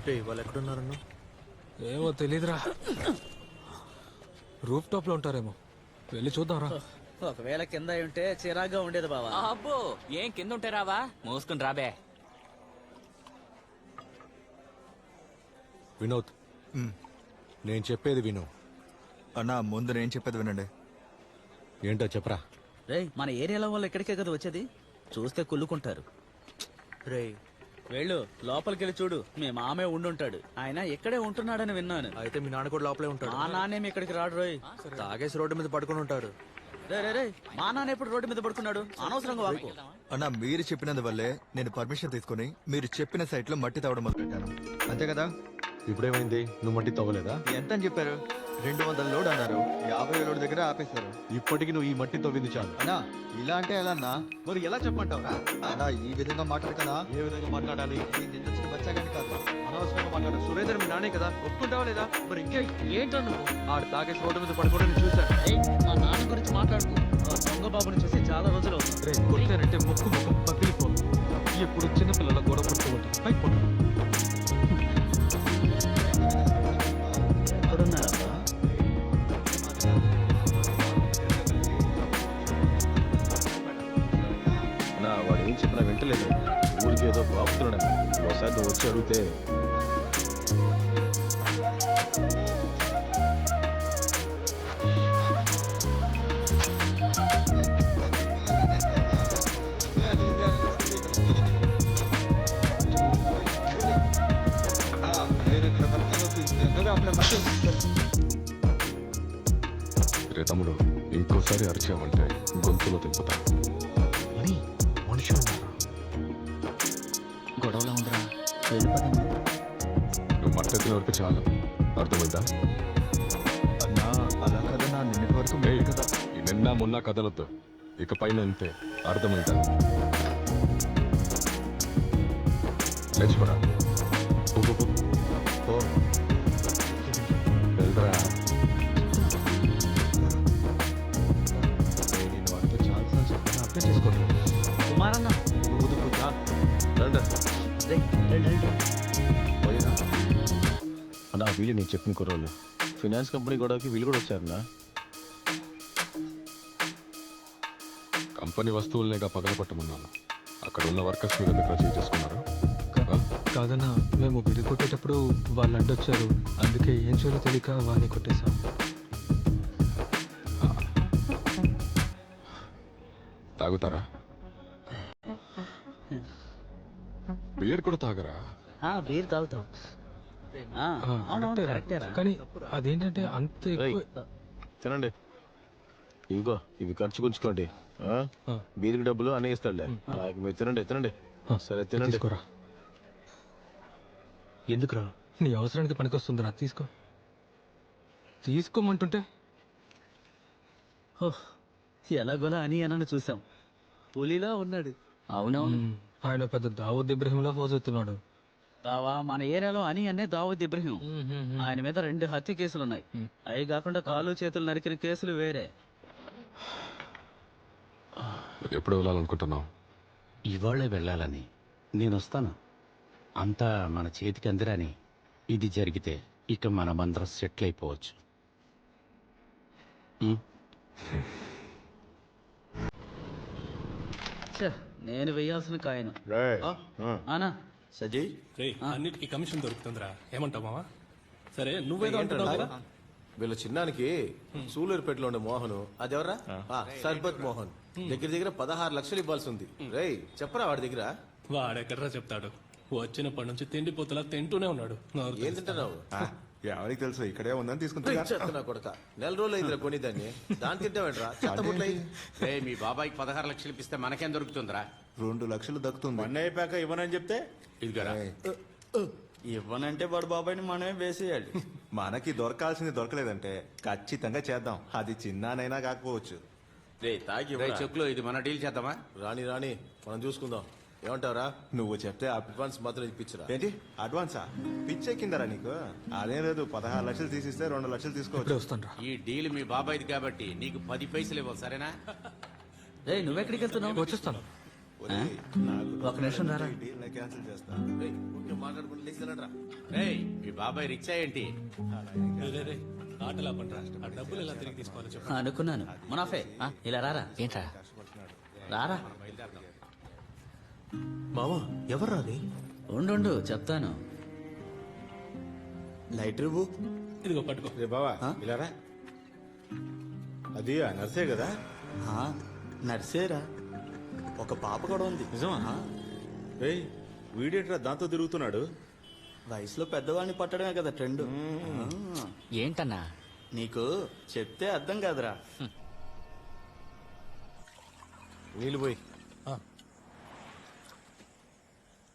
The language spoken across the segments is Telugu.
రే వాళ్ళు ఎక్కడున్నారన్నా? ఏమో తెలీదురా. రూఫ్ టాప్ లో ఉంటారేమో, వెళ్ళి చూద్దాంరా. ఒకవేళ కింద అయి ఉంటే చిరాగ్గా ఉండేది బావా. అబ్బో ఏం కింద ఉంటే రావా, మోసుకుని రాబే. వినోద్, నేను చెప్పేది విను. అన్నా ముందు నేను చెప్పేది వినండి. ఏంటో చెప్పరా. రే మన ఏరియాలో వాళ్ళు ఎక్కడికే కదా వచ్చేది, చూస్తే కుళ్ళుకుంటారు. రే వెళ్ళు లోపలికి వెళ్ళి చూడు, మీ మామే ఉండుంటాడు. ఆయన ఇక్కడే ఉంటున్నాడని విన్నాను. అయితే మీ నాన్న కూడా లోపలే ఉంటాడు. మా నాన్నేమి ఇక్కడికి రాడు రోయ్. తాగేసి రోడ్డు మీద పడుకొని ఉంటాడు. రే రే రే మా నాన్న ఎప్పుడు రోడ్డు మీద పడుకున్నాడు, అనవసరంగా వాకు. అన్నా మీరు చెప్పినందువల్లే నేను పర్మిషన్ తీసుకుని మీరు చెప్పిన సైట్ లో మట్టి తవ్వడం మొదలు పెట్టాను, అంతే కదా? ఇప్పుడేమైంది? నువ్వు మట్టి తవ్వలేదా? ఎంత అని చెప్పారు? 200 లోడ్ అన్నారు, 50 లోడ్ దగ్గర ఆపేశారు. ఇప్పటికి నువ్వు ఈ మట్టి తవ్వింది చాలు. అన్నా ఇలా అంటే ఎలా అన్నా? మరి ఎలా చెప్పమంటావురా? అన్నా ఈ విధంగా మాట్లాడు కదా. ఏ విధంగా మాట్లాడాలి? నిన్న వచ్చిన బచ్చాగాని కాదు, అనవసరంగా మాట్లాడు. సురేందర్ మీ నానే కదా, ఒప్పుకుంటావా లేదా? మరి ఇంకే ఏంటో నువ్వు ఆడు తాగేసి రోడ్డు మీద పడుకోవడం చూశాను. ఏయ్, మా నాన్న గురించి మాట్లాడుకో. ఆ దొంగ బాబుని చూసి చాలా రోజులు అవుతుంది. రే కొట్టారంటే ముక్కు ముఖం పగిలిపో. ఎప్పుడు చిన్నపిల్లల గొడవ పట్టుకోవటం అయిపోతుంది. ఎక్కడున్నారబ్బా? నా వాడు ఏం చెప్పినా వింటలేదు, ఊరికి ఏదో బాపుతున్నాడు. ఒకసారి నువ్వు వచ్చి అడిగితే రే తమ్ముడు, ఇంకోసారి అరిచావంటే గొంతులో తిప్పుతా. అని మనుషులు ఉన్నారా? గొడవలా ఉందిరా, వెళ్ళిపోతాము. నువ్వు మట్టెత్తిన వరకు చాలు, అర్థమైందా? అన్నా అలా కదా నా నిన్నటి వరకు ఏయ్, మేలు కదా. ఈ నిన్న మొన్న కదలొద్దు, ఇక పైన అంతే, అర్థమైందా? లేచిపోరా. ఓ వెళ్ళరా. నేను వాడితో చాలాసార్లు చెప్పాను, అర్థం చేసుకోండి. కుమారన్న రండి. రే, రండి, రండి. పోయినా అన్నా, వీళ్ళు నేను చెప్పిన కుర్రోళ్ళు ఫినాన్స్ కంపెనీ గొడవకి వీళ్ళు కూడా వచ్చారన్నా. కంపెనీ వస్తువులనేగా పగలగొట్టమన్నాను, అక్కడ ఉన్న వర్కర్స్ మీద దగ్గర చేసుకున్నారు. కాదన్నా, మేము బిడి కొట్టేటప్పుడు వాళ్ళు అడ్డొచ్చారు, అందుకే ఏం చేయాలో తెలియక వాడిని కొట్టేశాం. తాగుతారా? బియర్ కూడా తాగరా? బీర్ తాగుతాం. ఆ, కరెక్టేరా. కరెక్టేరా. కానీ అదేంటంటే అంత ఎక్కువ. తినండి, ఇవిగో ఇవి ఖర్చు ఉంచుకోండి. బీదికి డబ్బులు అన్నీ ఇస్తాడులే. అలాగే మీరు తినండి తినండి. సరే తినండి. తీసుకోరా. ఎందుకురా? నీ అవసరానికి పనికొస్తుందిరా, తీసుకో. తీసుకోమంటుంటే ఎలాగోలా అని అన్నను చూసాం, పులిలా ఉన్నాడు. అవునవును ఆయన పెద్ద దావూద్ ఇబ్రహీంలా ఫోజ్ అవుతున్నాడు. బావా, మన ఏరియాలో అని అన్నే దావూద్ ఇబ్రహీం. ఆయన మీద 2 హత్య కేసులున్నాయి. అవి కాకుండా కాలు చేతులు నరికిన కేసులు వేరే. ఎప్పుడు వెళ్ళాలనుకుంటున్నావు? ఇవాళే వెళ్ళాలని నేను వస్తాను. అంతా మన చేతికి అందిరాని ఇది జరిగితే ఇక మనమందరం సెటిల్ అయిపోవచ్చు. ఛే, నేను వెయ్యాల్సిన కాయను. ఆనా సజయ్ అన్నిటికీ కమిషన్ దొరుకుతుందిరా, ఏమంటావు మావా? సరే నువ్వేదో అంటున్నావు కదా. వీళ్ళ చిన్నానికి సూలూరుపేటలో ఉండే మోహన్, అదెవరా? సర్బత్ మోహన్ దగ్గర దగ్గర 16 లక్షలు ఇవ్వాల్సి ఉంది. రేయ్ చెప్పరా వాడి దగ్గర. వాడెక్కడరా చెప్తాడు, వచ్చినప్పటి నుంచి తిండిపోతులా తింటూనే ఉన్నాడు. ఏం తింటున్నావు? ఎవరికి తెలుసు, ఇక్కడే ఉందని తీసుకుంటా. చెప్తున్నా కొడక, నెల రోజులు అయిందిరా కొని దాన్ని, దాన్ని తింటావేంట్రా? చెత్తబుట్లై మీ బాబాయ్కి 16 లక్షలు ఇప్పిస్తే మనకేం దొరుకుతుందిరా? 2 లక్షలు దక్కుతుంది. అన్న అయిపోయాక ఇవ్వనని చెప్తే ఇదిగోరా, ఇవ్వనంటే వాడు బాబాయ్ని మనమే వేసేయాలి. మనకి దొరకాల్సింది దొరకలేదంటే ఖచ్చితంగా చేద్దాం, అది చిన్ననైనా కాకపోవచ్చు. చెక్కులో ఇది మన డీల్ చేద్దామా? రాణి రాణి మనం చూసుకుందాం, ఏమంటారా? నువ్వు చెప్తే అడ్వాన్స్ మాత్రం ఇప్పించరా. ఏంటి అడ్వాన్సా? పిచ్చెక్కిందరా నీకు? అదేం లేదు, 16 లక్షలు తీసిస్తే 2 లక్షలు తీసుకోవచ్చు. వస్తాను రా. ఈ డీల్ మీ బాబాయ్ది కాబట్టి నీకు 10 పైసలు ఇవ్వాలి, సరేనా? రే, నువ్వెక్కడికి వెళ్తున్నావు? వచ్చేస్తాను. ఒక నిమిషం రారా. క్యాన్సిల్ చేస్తా. రేయ్, ఊరికే మాట్లాడుకుంటూ లేచి తినరా. రేయ్, మీ బాబాయ్ రిక్షా ఏంటి? రే ఆటలా పండ్రా ఆ డబ్బులు ఎలా తిరిగి తీసుకోవాలో చెప్పు. అనుకున్నాను మునాఫే ఇలా రారా. ఏంట్రా రారా. మావా ఎవరు రాని? ఉండు చెప్తాను. లైటర్ ఇవ్వు. ఇదిగో పట్టుకో. రే బావా ఇలా రా. అది ఆ నర్సే కదా? నర్సేరా ఒక పాప కూడా ఉంది. నిజమా? రేయ్, వీడేట్రా దాంతో తిరుగుతున్నాడు? వయసులో పెద్దవాడిని పట్టడమే కదా ట్రెండ్. ఏంటన్నా నీకు చెప్తే అర్థం కాదురా. నీళ్ళు పోయి.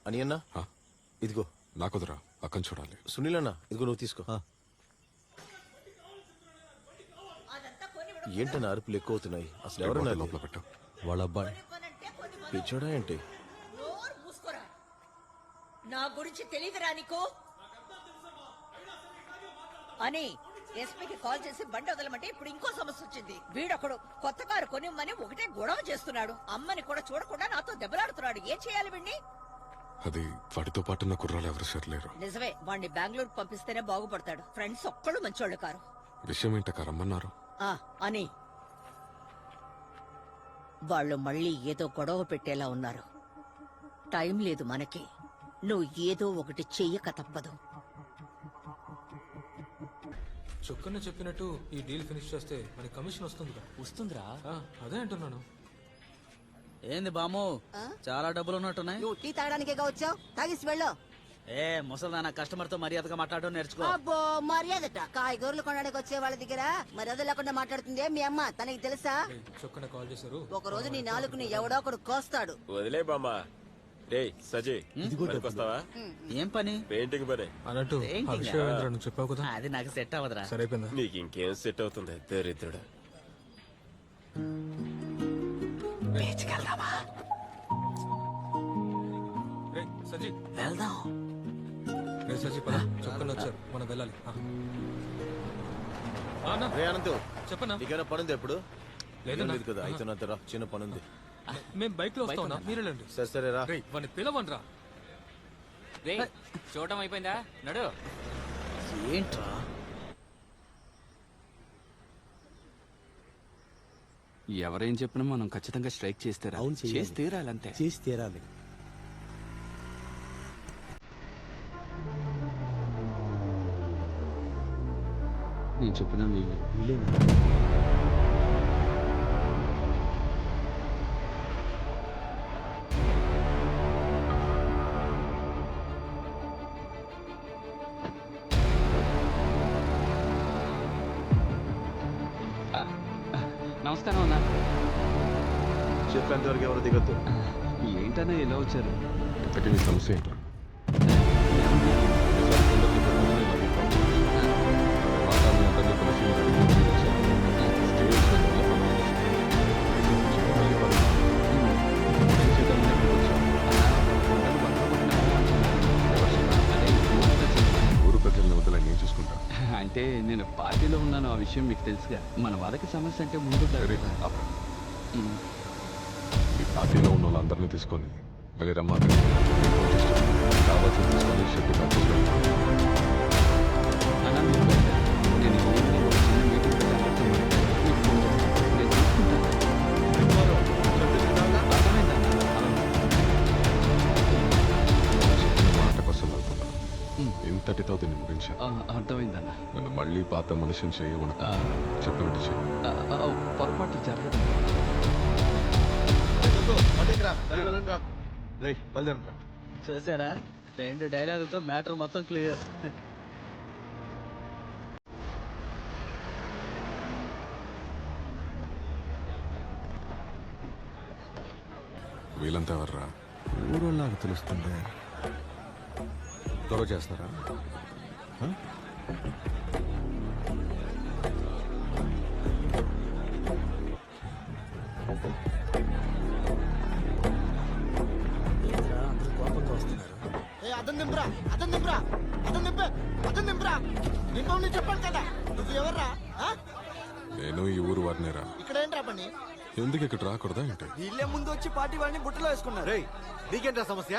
అని అన్నా ఆ, ఇదిగో. నాకుదరా అక్కని చూడాలి. సునీల్ అన్న ఇదిగో నువ్వు తీసుకో. ఏంటన్నా అరుపులు ఎక్కువ అవుతున్నాయి? అసలు ఎవరన్నా లోపల పెట్టు. వాళ్ళ అబ్బాయి పిచ్చోడా ఏంటి? నోరు మూసుకోరా. నా గురించి తెలియదురా నీకు అని ఎస్పీకి కాల్ చేసి బండి వదలమంటే ఇప్పుడు ఇంకో సమస్య వచ్చింది. వీడొకడు కొత్త కారు కొనిమ్మని ఒకటే గొడవ చేస్తున్నాడు. అమ్మని కూడా చూడకుండా నాతో దెబ్బలాడుతున్నాడు. ఏం చేయాలి వీడిని? అది వాడితో పాటు ఉన్న కుర్రాలు ఎవరు సరిలేరు. నిజమే, వాడిని బెంగళూరు పంపిస్తేనే బాగుపడతాడు. ఫ్రెండ్స్ ఒక్కళ్ళు మంచోళ్ళు కారు. విషయం ఏంటక్క రమ్మన్నారు? అని వాళ్ళు మళ్ళీ ఏదో గొడవ పెట్టేలా ఉన్నారు. టైం లేదు మనకి. నువ్వు ఏదో ఒకటి చెయ్యక తప్పదు. చొక్కన చెప్పినట్టు ఈ డీల్ ఫినిష్ చేస్తే మనకి కమిషన్ వస్తుందిగా. వస్తుందిరా. అదే అంటున్నాను. ఏంది బాము చాలా డబ్బులు ఉన్నట్టున్నాయి. నువ్వు టీ తాగడానికేగా వచ్చావు, తాగేసి వెళ్ళు. ఏ ముసలిదాన కస్టమర్ తో మర్యాదగా మాట్లాడడం నేర్చుకో. అబ్బో మర్యాదట. కాయగూరలు కొనడానికి వచ్చే వాళ్ళ దగ్గర మర్యాద లేకుండా మాట్లాడుతుంది మీ అమ్మ. తనకి తెలుసా? చొక్కన కాల్ చేశారు. ఒక రోజు నీ నాలుగుని ఎవడో ఒకడు కోస్తాడు. వదిలే బామ్మా. రే సజయ్ వస్తావా? ఏం పని? పెయింటింగ్ పనే. అన్నట్టు ఆ విషయం ఏంద్రా నువ్వు చెప్పావు కదా. అది నాకు సెట్ అవ్వదురా. సరైపోయిందా? నీకు ఇంకేం సెట్ అవుతుంది దరిద్రుడు. సజీ వెళ్దాం. సజీ పద, చొక్కన వచ్చారు, మనం వెళ్ళాలి. రే అనంతు, చెప్పనా? నీకేమైనా పనుంది? ఎప్పుడు లేదన్నా. లేదు కదా? అయితే నాతో రా, చిన్న పనుంది. మేము బైక్ లో వస్తాం, మీరేలండి. సరే రా. వాడిని పిలవండి రా. రే చూడటం అయిపోయిందా? నడు. ఏంట్రా ఎవరేం చెప్పినా మనం ఖచ్చితంగా స్ట్రైక్ చేస్తారా? చేసి తీరాలంతే. చేసి తీరాలి. నేను చెప్పిన నమస్కారం అన్న. చెప్పేంత వరకు ఎవరు దిగద్దు. ఏంటన్నా ఇలా వచ్చారు? ఇంతకీ నీ సమస్య ఏంటో? ఊరు ప్రజల్ని వదలని నేను చూసుకుంటా. అంటే నేను పార్టీలో ఉన్నాను, ఆ విషయం మీకు తెలుసుగా. మన వాళ్ళకి సమస్య అంటే ముందు ఈ పార్టీలో ఉన్న వాళ్ళందరినీ తీసుకొని మళ్ళీ రమ్మాలి. కావాల్సిన తీసుకొని షెడ్ మాట కోసం వెళ్తున్నా. ఇంతటితో దీన్ని ముగించా. అర్థమైందన్న. నన్ను మళ్ళీ పాత మనిషిని చేయమని చెప్పినట్టు చేయి. పొరపాటు జరగదు. చూసారా, 2 డైలాగులతో మ్యాటర్ మొత్తం క్లియర్. వీళ్ళంతా ఎవర్రా? ఊరోళ్ళగా తెలుస్తుంది. గొడవ చేస్తారా? నేను ఈ ఊరు వారినేరా. ఇక్కడ ఏంట్రా పని? ఎందుకు ఇక్కడ రాకూడదా ఏంటి? వీళ్ళే ముందు వచ్చి పార్టీ వాళ్ళని బుట్టలో వేసుకున్నారు. రేయ్ నీకేంట్రా సమస్య?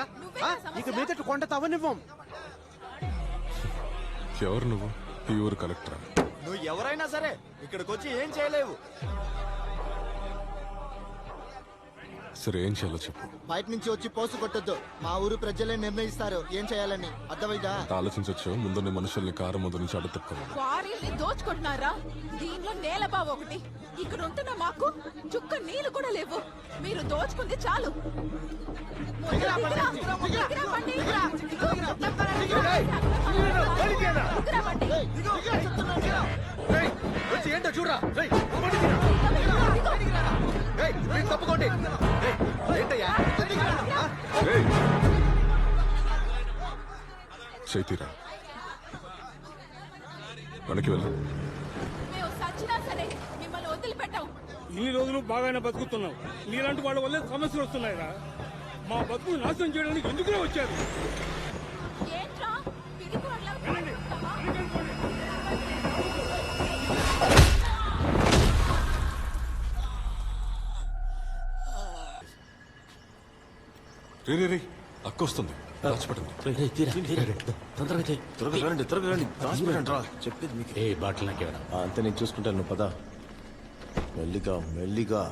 ఇక మీదట కొండ తవ్వనివ్వం. ఎవరు నువ్వు? ఈ ఊరు కలెక్టరా? నువ్వు ఎవరైనా సరే ఇక్కడికి వచ్చి ఏం చేయలేవు. సరే ఏం చేయాలో చెప్పు. బయట నుంచి వచ్చి పోసు కొట్టొద్దు. మా ఊరు ప్రజలే నిర్ణయిస్తారు ఏం చేయాలని. అర్థమైందా? ఆలోచించవచ్చు. ముందున్న మనుషుల్ని కారు ముందు నుంచి అడ్డు తప్పుకోవాలి. క్వారీల్ని దోచుకుంటున్నారా? దీనిలో నేలబావ ఒకటి. ఇక్కడ ఉంటున్న మాకు చుక్క నీళ్లు కూడా లేవు. మీరు దోచుకుంది చాలు. ఏంటో చూడరా. తప్పుకోండి. ఏంటయ్యా? చైతీరా వెనక్కి వెళ్ళు. మేము సచ్చినా సరే మిమ్మల్ని వదిలిపెట్టాం. ఇన్ని రోజులు బాగానే బతుకుతున్నాం. మీలాంటి వాళ్ళ వల్లే సమస్యలు వస్తున్నాయిరా. మా బతుకు నాశనం చేయడానికి ఎందుకునే వచ్చారు? ఏంట్రా పిడికోడ్లా కొడతావా? రే అక్క వస్తుంది. దాచిపెట్టండి. త్వరగా రండి. దాచిపెట్టండి రా. చెప్పేది మీకు. ఏ బాటిల్ నాకేవరా? అంతే నేను చూసుకుంటాను. నువ్వు పద. మెల్లిగా.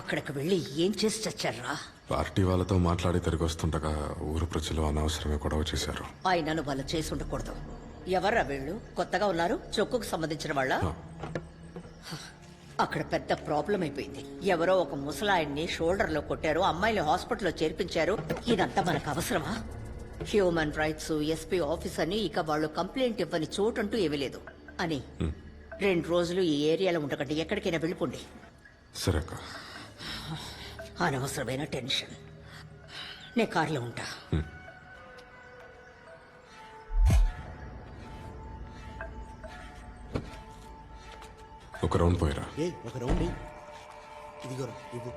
అక్కడికి వెళ్ళి ఏం చేసి చచ్చారా? పార్టీ వాళ్ళతో మాట్లాడి తిరిగి వస్తుండగా ఊరు ప్రజలు అనవసరంగా గొడవ చేశారు. ఆయనను వాళ్ళు చేసి ఉండకూడదు. ఎవర్రా వీళ్ళు? కొత్తగా ఉన్నారు. చొక్కుకు సంబంధించిన వాళ్ళ? అక్కడ పెద్ద ప్రాబ్లం అయిపోయింది. ఎవరో ఒక ముసలాయన్ని షోల్డర్ లో కొట్టారు. అమ్మాయిని హాస్పిటల్లో చేర్పించారు. ఇదంతా మనకు అవసరమా? హ్యూమన్ రైట్స్ ఎస్పీ ఆఫీస్ అని ఇక వాళ్ళు కంప్లైంట్ ఇవ్వని చోటంటూ ఏమీ లేదు అని 2 రోజులు ఈ ఏరియాలో ఉండకండి. ఎక్కడికైనా వెళ్ళిపోండి. సరే అక్క. అనవసరమైన టెన్షన్. నేను కార్లో ఉంటా. ఒక రౌండ్ పోయిరా. ఒక రౌండ్ ఇదిగో ఇవ్వు.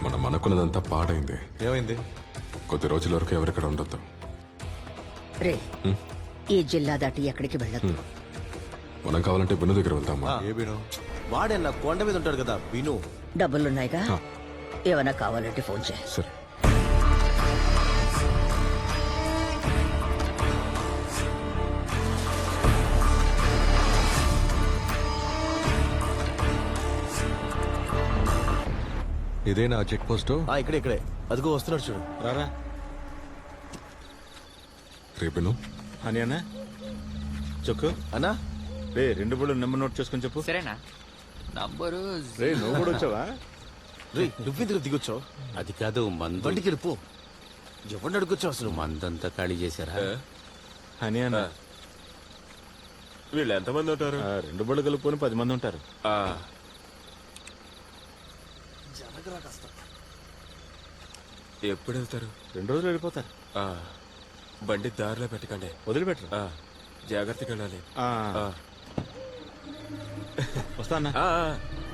మనం అనుకున్నదంతా పాడైంది. ఏమైంది? కొద్ది రోజుల వరకు ఎవరిక్కడ ఉండొద్దు. రే ఈ జిల్లా దాటి ఎక్కడికి వెళ్ళదు. మనం కావాలంటే బిను దగ్గర వెళ్తామా? ఏ బిను? వాడేనా కొండ మీద ఉంటాడు కదా బిను. డబ్బులున్నాయిగా. ఏమైనా కావాలంటే ఫోన్ చేయి. సరే. ఇదేనా చెక్ పోస్ట్? ఇక్కడే అదిగో వస్తున్నాడు చూడు. రారా. రేపిను అని అన్నా చొక్కు అన్నా రే 2 బళ్ళు నెంబర్ నోట్ చేసుకొని చెప్పు. సరేనా? నంబరు రే నువ్వు కూడా వచ్చావా? రే నువ్వెందుకు దిగొచ్చావు? అది కాదు మందు. బండికి వెళ్ళిపో. ఎవరిని అడుగుచ్చావు అసలు? మందంతా ఖాళీ చేశారా? అని అన్నా వీళ్ళు ఎంతమంది ఉంటారు? 2 బళ్ళు కలుపుకొని 10 మంది ఉంటారు. ఎప్పుడు వెళ్తారు? 2 రోజులు వెళ్ళిపోతారు. బండి దారిలో పెట్టకండి. వదిలిపెట్టరు. జాగ్రత్తగా వెళ్ళాలి. వస్తా అన్నా.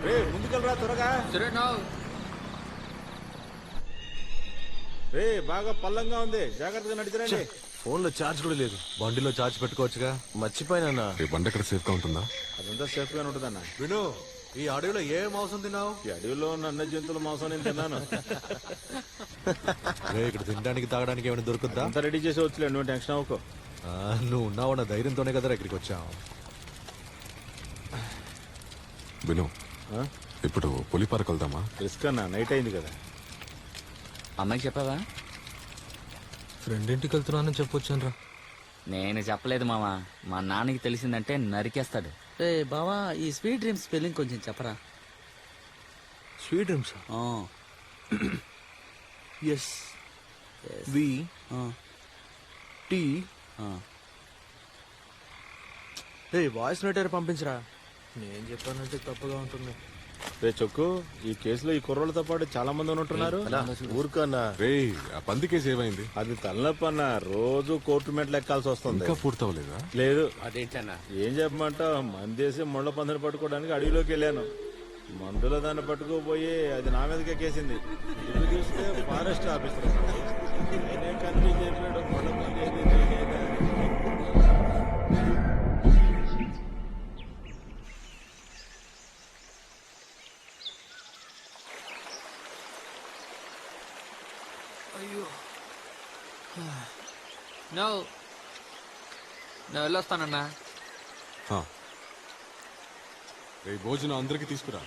రే ముందుకెళ్ళరా త్వరగా. రే బాగా పల్లంగా ఉంది, జాగ్రత్తగా నడిచిరండి. ఫోన్ లో ఛార్జ్ కూడా లేదు. బండిలో చార్జ్ పెట్టుకోవచ్చుగా. మర్చిపోయినా. ఈ బండి ఎక్కడ సేఫ్ గా ఉంటుందా? అదంతా సేఫ్ గానే ఉంటుందన్నా. విను, ఈ అడవిలో ఏం అవసరం తిన్నావు? ఈ అడవిలో ఉన్న అన్న జంతువుల మాంసం నేను తిన్నాను. ఇక్కడ తినడానికి తాగడానికి ఏమైనా దొరుకుద్దా? అంతా రెడీ చేసి వచ్చలే, నువ్వు టెన్షన్ అవ్వకో. నువ్వు ఉన్నావన్న ధైర్యంతోనే కదా ఇక్కడికి వచ్చావు. విను, ఇప్పుడు పులిపారకు వెళ్దామా? రిస్క్ అన్నా, నైట్ అయింది కదా. అమ్మాయికి చెప్పావా? ఫ్రెండ్ ఇంటికి వెళ్తున్నానని చెప్పొచ్చాను రా. నేను చెప్పలేదు మామ. మా నాన్నకి తెలిసిందంటే నరికేస్తాడు. రే బావా, ఈ స్వీట్ డ్రీమ్స్ స్పెల్లింగ్ కొంచెం చెప్పరా. Sweet dreams S V T. Voice నోటర్ పంపించరా. నేను చెప్పానంటే తప్పుగా ఉంటుంది. రే చొక్కు, ఈ కేసులో ఈ కుర్రోళ్ళతో పాటు చాలా మంది ఉంటున్నారు. ఊరుకన్నా. రే ఆ పంది కేసు ఏమైంది? అది తలనొప్పి అన్న, రోజు కోర్టు మెట్లు ఎక్కాల్సి వస్తుంది. ఇంకా పూర్తవలేదా? లేదు. అదేంటన్నా? ఏం చెప్పమంటావు, మందేసి ముళ్ళ పందిని పట్టుకోవడానికి అడవిలోకి వెళ్ళాను. మందులో దాన్ని పట్టుకోపోయి అది నా మీదకే కేసింది. ఇల్లు చూస్తే ఫారెస్ట్ ఆఫీసర్ నేనే కన్ఫ్యూజ్ అయిపోయాడు. మళ్ళీ పని ఏది చేయలేదా అని. నేను వెళ్ళొస్తానన్నా. రేపు భోజనం అందరికి తీసుకురా.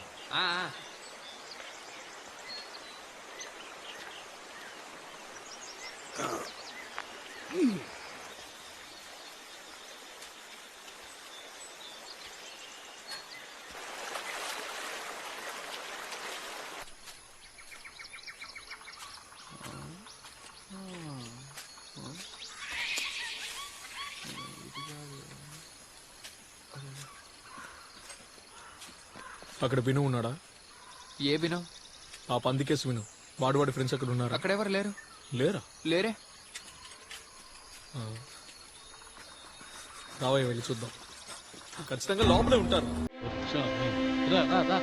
అక్కడ విను ఉన్నాడా? ఏ వినో? ఆ పందికేసు విను. వాడి ఫ్రెండ్స్ అక్కడ ఉన్నారు. అక్కడెవరు లేరు. లేరా? లేరే. రావయ్య వెళ్ళి చూద్దాం. ఖచ్చితంగా లోపలే ఉంటారు. రా రా రా.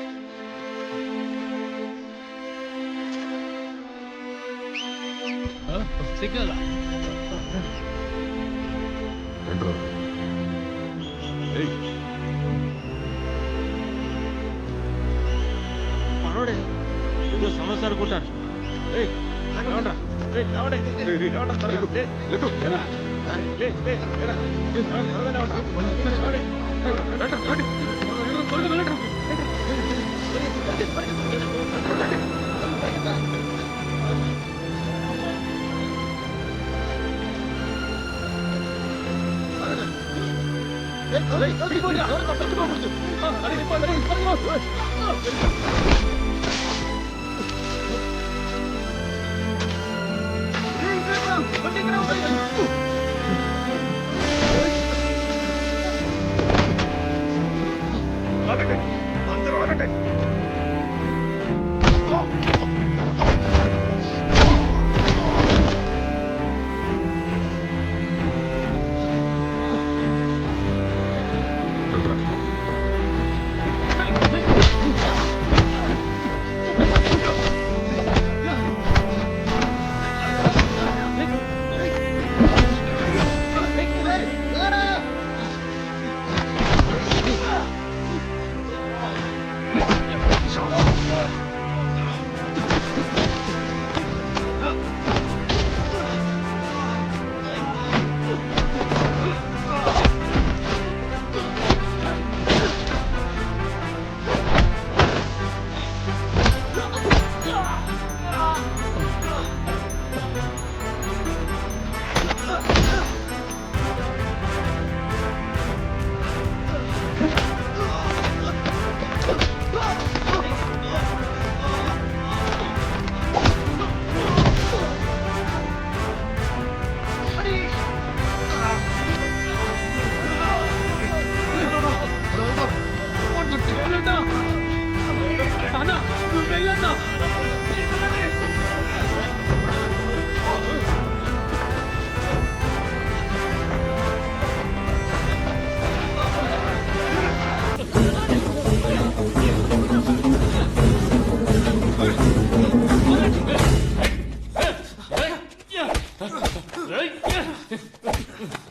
సిగ్నల్ రా. ఏంట్రా? ఏయ్, మనోడే ఏదో సమస్య అనుకుంటాను.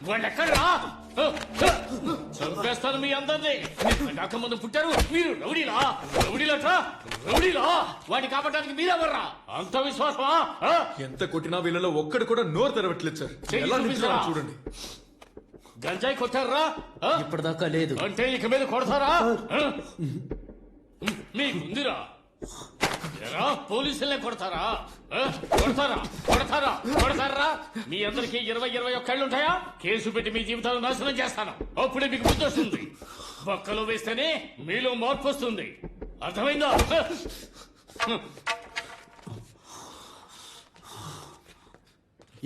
వాళ్ళెక్కడ్రా? చంపేస్తాను మీ అందరినీ. నాకు ముందు పుట్టారు మీరు రౌడీలా? రౌడీలట్రా? రౌడీలా? వాడిని కాపాడడానికి మీరెవర్రా? అంత విశ్వాసమా? ఎంత కొట్టినా వీళ్ళలో ఒక్కడు కూడా నోరు తెరవట్లేదు సార్. చెయ్యి ఎలా చూపించరా? నిల్చున్నారో చూడండి. గంజాయి కొట్టారా? ఇప్పటిదాకా లేదు. అంటే ఇక మీద కొడతారా? మీకుందిరా? ఎరా పోలీసులే కొడతారా? కొడతారా? కొడతారా? కొడతారా? మీ అందరికి 20-21 ఏళ్ళు ఉంటాయా? కేసు పెట్టి మీ జీవితాలు నాశనం చేస్తాను. అప్పుడే మీకు బుద్ధి వస్తుంది. బక్కలో వేస్తేనే మీలో మార్పు వస్తుంది. అర్థమైందా?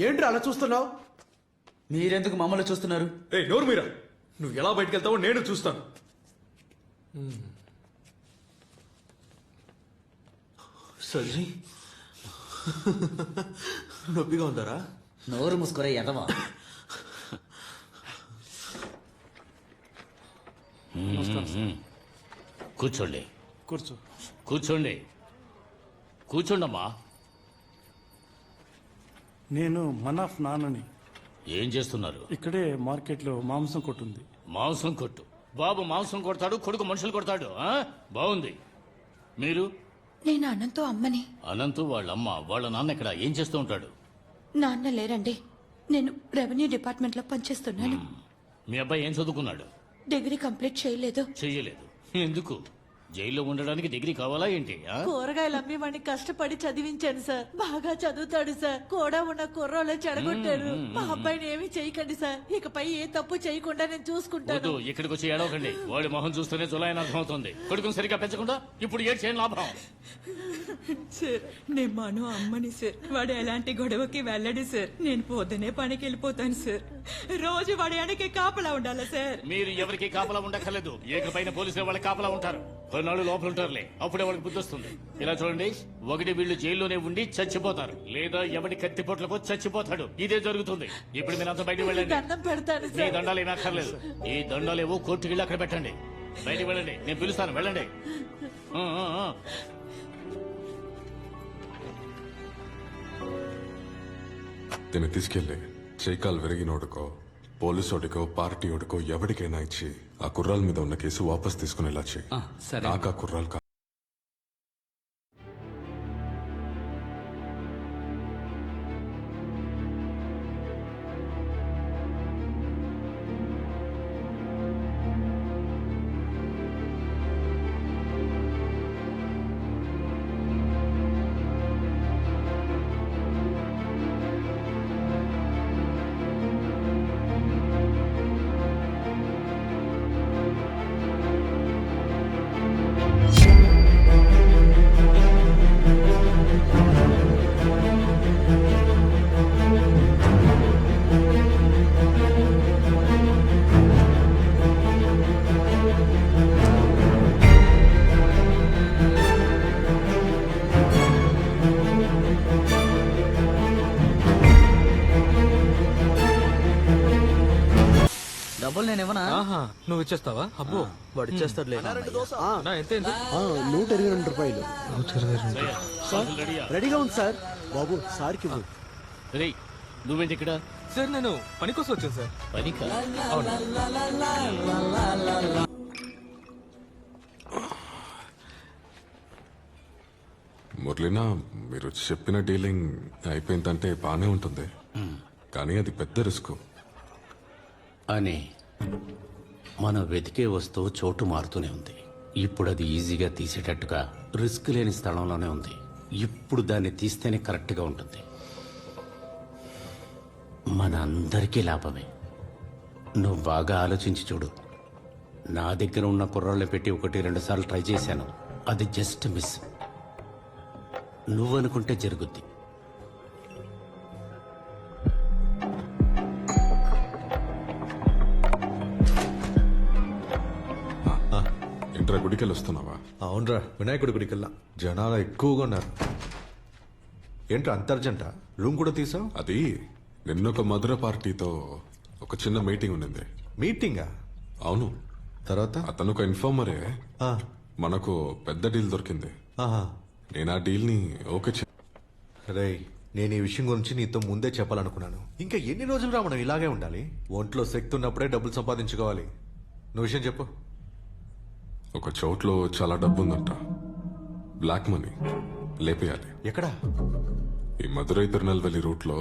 ఏంట్రా అలా చూస్తున్నావు? మీరెందుకు మమ్మల్ని చూస్తున్నారు? ఏ నోరు మీరా, నువ్వు ఎలా బయటకు వెళ్తావో నేను చూస్తాను. సరే నొప్పిగా ఉందారా? నోరు ముసుకురే ఎదవా. కూర్చోండి. కూర్చో. కూర్చోండి కూర్చోండమ్మా. నేను మనాఫ్ నాన్నని. ఏం చేస్తున్నారు? ఇక్కడే మార్కెట్లో మాంసం కొట్టుంది. మాంసం కొట్టు. బాబు మాంసం కొడతాడు, కొడుకు మనుషులు కొడతాడు. బాగుంది. మీరు? నేను అనంతో అమ్మని. అనంతు వాళ్ళ అమ్మ, వాళ్ళ నాన్న ఇక్కడ ఏం చేస్తూ ఉంటాడు? నాన్న లేరండి. నేను రెవెన్యూ డిపార్ట్మెంట్ లో పనిచేస్తున్నాను. మీ అబ్బాయి ఏం చదువుకున్నాడు? డిగ్రీ కంప్లీట్ చేయలేదు. చెయ్యలేదు. ఎందుకు? జైల్లో ఉండడానికి డిగ్రీ కావాలా ఏంటి? కూరగాయలు అమ్మి వాడిని కష్టపడి చదివించాను సార్. బాగా చదువుతాడు సార్. కూడా ఉన్న కుర్రోళ్ళే చెడగొట్టాడు. మా అబ్బాయిని ఏమీ చేయకండి సార్. ఇకపై ఏ తప్పు చేయకుండా నేను చూసుకుంటాను. ఇక్కడికి వచ్చి ఏడవకండి. వాడి మొహం చూస్తేనే జులాయని అర్థమవుతుంది. కొడుకుని సరిగ్గా పెంచకుండా ఇప్పుడు ఏడు చేయని లాభం. సార్ నేను మను అమ్మని సార్. వాడు ఎలాంటి గొడవకి వెళ్ళడు సార్. నేను పొద్దునే పనికి వెళ్ళిపోతాను సార్. రోజు వాడి వెనకే కాపలా ఉండాలా సార్? మీరు ఎవరికి కాపలా ఉండక్కర్లేదు. ఏకపైన పోలీసులు వాళ్ళకి కాపలా ఉంటారు. కొన్నాళ్ళు లోపల ఉంటారులే, అప్పుడే వాళ్ళకి బుద్ధి వస్తుంది. ఇలా చూడండి, ఒకటి వీళ్ళు జైల్లోనే ఉండి చచ్చిపోతారు, లేదా ఎవడి కత్తిపోట్లకు చచ్చిపోతాడు. ఇదే జరుగుతుంది. ఇప్పుడు మీరు అంతా బయటకు వెళ్ళండి. దండం పెడతాను ఈ సార్. దండాలు ఏమీ అక్కర్లేదు. ఈ దండాలేవో కోర్టుకి వెళ్ళి అక్కడ పెట్టండి. బయటకు వెళ్ళండి, నేను పిలుస్తాను. వెళ్ళండి. దీన్ని తీసుకెళ్ళి చేకాలు విరిగినోడుకో, పోలీసోడికో, పార్టీ ఓడికో ఎవరికైనా ఇచ్చి ఆ కుర్రాల మీద ఉన్న కేసు వాపస్ తీసుకునేలా చేయి. నాకు ఆ కుర్రాలు డబ్బులు నేను ఇవ్వనా? నువ్వు ఇచ్చేస్తావా? అబ్బో వాడు ఇచ్చేస్తాడులే. ఎంత ఎంత? 122 రూపాయలు. 122. రెడీగా ఉంది సార్. బాబు సార్కి రేయ్, నువ్వేంటి ఇక్కడ? సార్ నేను పని కోసం వచ్చాను సార్. పనికా? మురళీనా, మీరు చెప్పిన డీలింగ్ అయిపోయిందంటే బానే ఉంటుంది, కానీ అది పెద్ద రిస్క్. అని మనం వెతికే వస్తువు చోటు మారుతూనే ఉంది. ఇప్పుడు అది ఈజీగా తీసేటట్టుగా రిస్క్ లేని స్థలంలోనే ఉంది. ఇప్పుడు దాన్ని తీస్తేనే కరెక్ట్గా ఉంటుంది. మన అందరికీ లాభమే. నువ్వు బాగా ఆలోచించి చూడు. నా దగ్గర ఉన్న కుర్రాళ్ళని పెట్టి 1-2 సార్లు ట్రై చేశాను. అది జస్ట్ మిస్. నువ్వనుకుంటే జరుగుద్ది. ఏంట్రా, గుడికెళ్ళి వస్తున్నావా? అవునరా, వినాయకుడి గుడికెళ్ళా. జనాలు ఎక్కువగా ఉన్నారు. ఏంట్రా అంత అర్జెంట? రూమ్ కూడా తీసావు? అది నిన్నొక మధుర పార్టీతో ఒక చిన్న మీటింగ్ ఉన్నది. మీటింగా? అవును. తర్వాత అతను ఒక ఇన్ఫార్మరే. మనకు పెద్ద డీల్ దొరికింది. నేను ఆ డీల్ ని ఓకే. రేయ్, నేను ఈ విషయం గురించి నీతో ముందే చెప్పాలనుకున్నాను. ఇంకా ఎన్ని రోజులు రా మనం ఇలాగే ఉండాలి? ఒంట్లో శక్తి ఉన్నప్పుడే డబ్బులు సంపాదించుకోవాలి. నువ్వు విషయం చెప్పు. ఒక చోట్లో చాలా డబ్బు ఉందంట. బ్లాక్ మనీ లేపేయాలి. ఎక్కడా? ఈ మదురై తిరునల్వేలి రూట్ లో.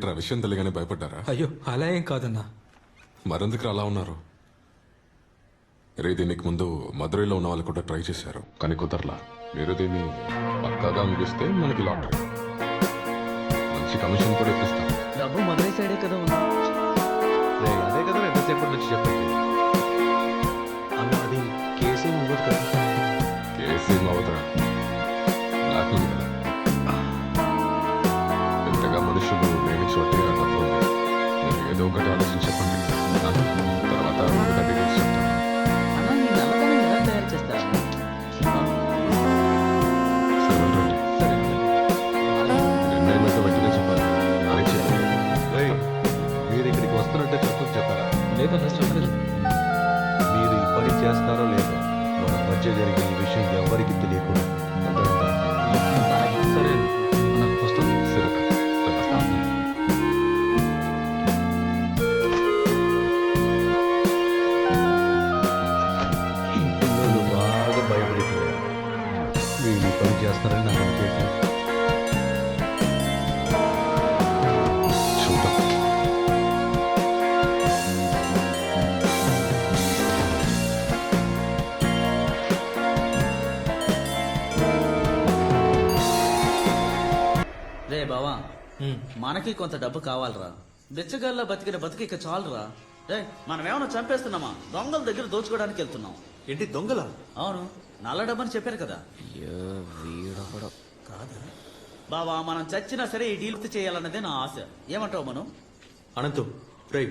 ఏంట్రా విషయం తెలియగానే భయపడ్డారా? అయ్యో అలా ఏం కాదన్నా. మరెందుకు అలా ఉన్నారు? రే దీనికి ముందు మదురైలో ఉన్న వాళ్ళు కూడా ట్రై చేశారు, కానీ కుదరలా. మీరు దీన్ని పక్కాగా ముగిస్తే మనకి లాటరీ, మంచి కమిషన్ కూడా ఇప్పిస్తాం. డబ్బు మదురై సైడే కదా ఉంది. అదే కదా ఎంతసేపటి నుంచి చెప్పండి. అన్న అది కేసే ముగ్గురు కదా. కేసీ అవతరా బ్లాక్మెయిల్ కదా. పెద్దగా మనుషులు లేని చోటే ఆ డబ్బు ఉంది. మీరు ఏదో ఒకటి ఆలోచించి చెప్పండి, తర్వాత మిగతా డీటెయిల్స్ చెప్తాను. అన్న ఈ నల్లధనం ఎలా తయారు చేస్తారు? నిర్ణయం అయితే వెంటనే చెప్పాలి. నాని చెప్పాలి. మీరు ఇక్కడికి వస్తున్నట్టే చెప్పని చెప్పారా? లేదన్నా చెప్పలేదు. మీరు ఈ పని చేస్తారో లేదో మన మధ్య జరిగిన ఈ విషయం ఎవరికి తెలియకూడదు. సరే అన్న వస్తాం. సరే పిల్లలు బాగా భయపడిపోయారు. వీళ్ళు ఈ పని చేస్తారని నాకు అనిపించలేదు. చూద్దాం. రే బావా, మనకి కొంత డబ్బు కావాలరా. బిచ్చగాల్లో బతికిన బతికి ఇక చాలురా. రే మనం ఏమైనా చంపేస్తున్నామా? దొంగల దగ్గర దోచుకోవడానికి వెళ్తున్నాం. ఏంటి దొంగల? అవును, నల్ల డబ్బని చెప్పారు కదా. కాదా బావా, మనం చచ్చినా సరే ఈ డీల్ చేయాలన్నదే నా ఆశ. ఏమంటావు మనం? అనంతు రేయ్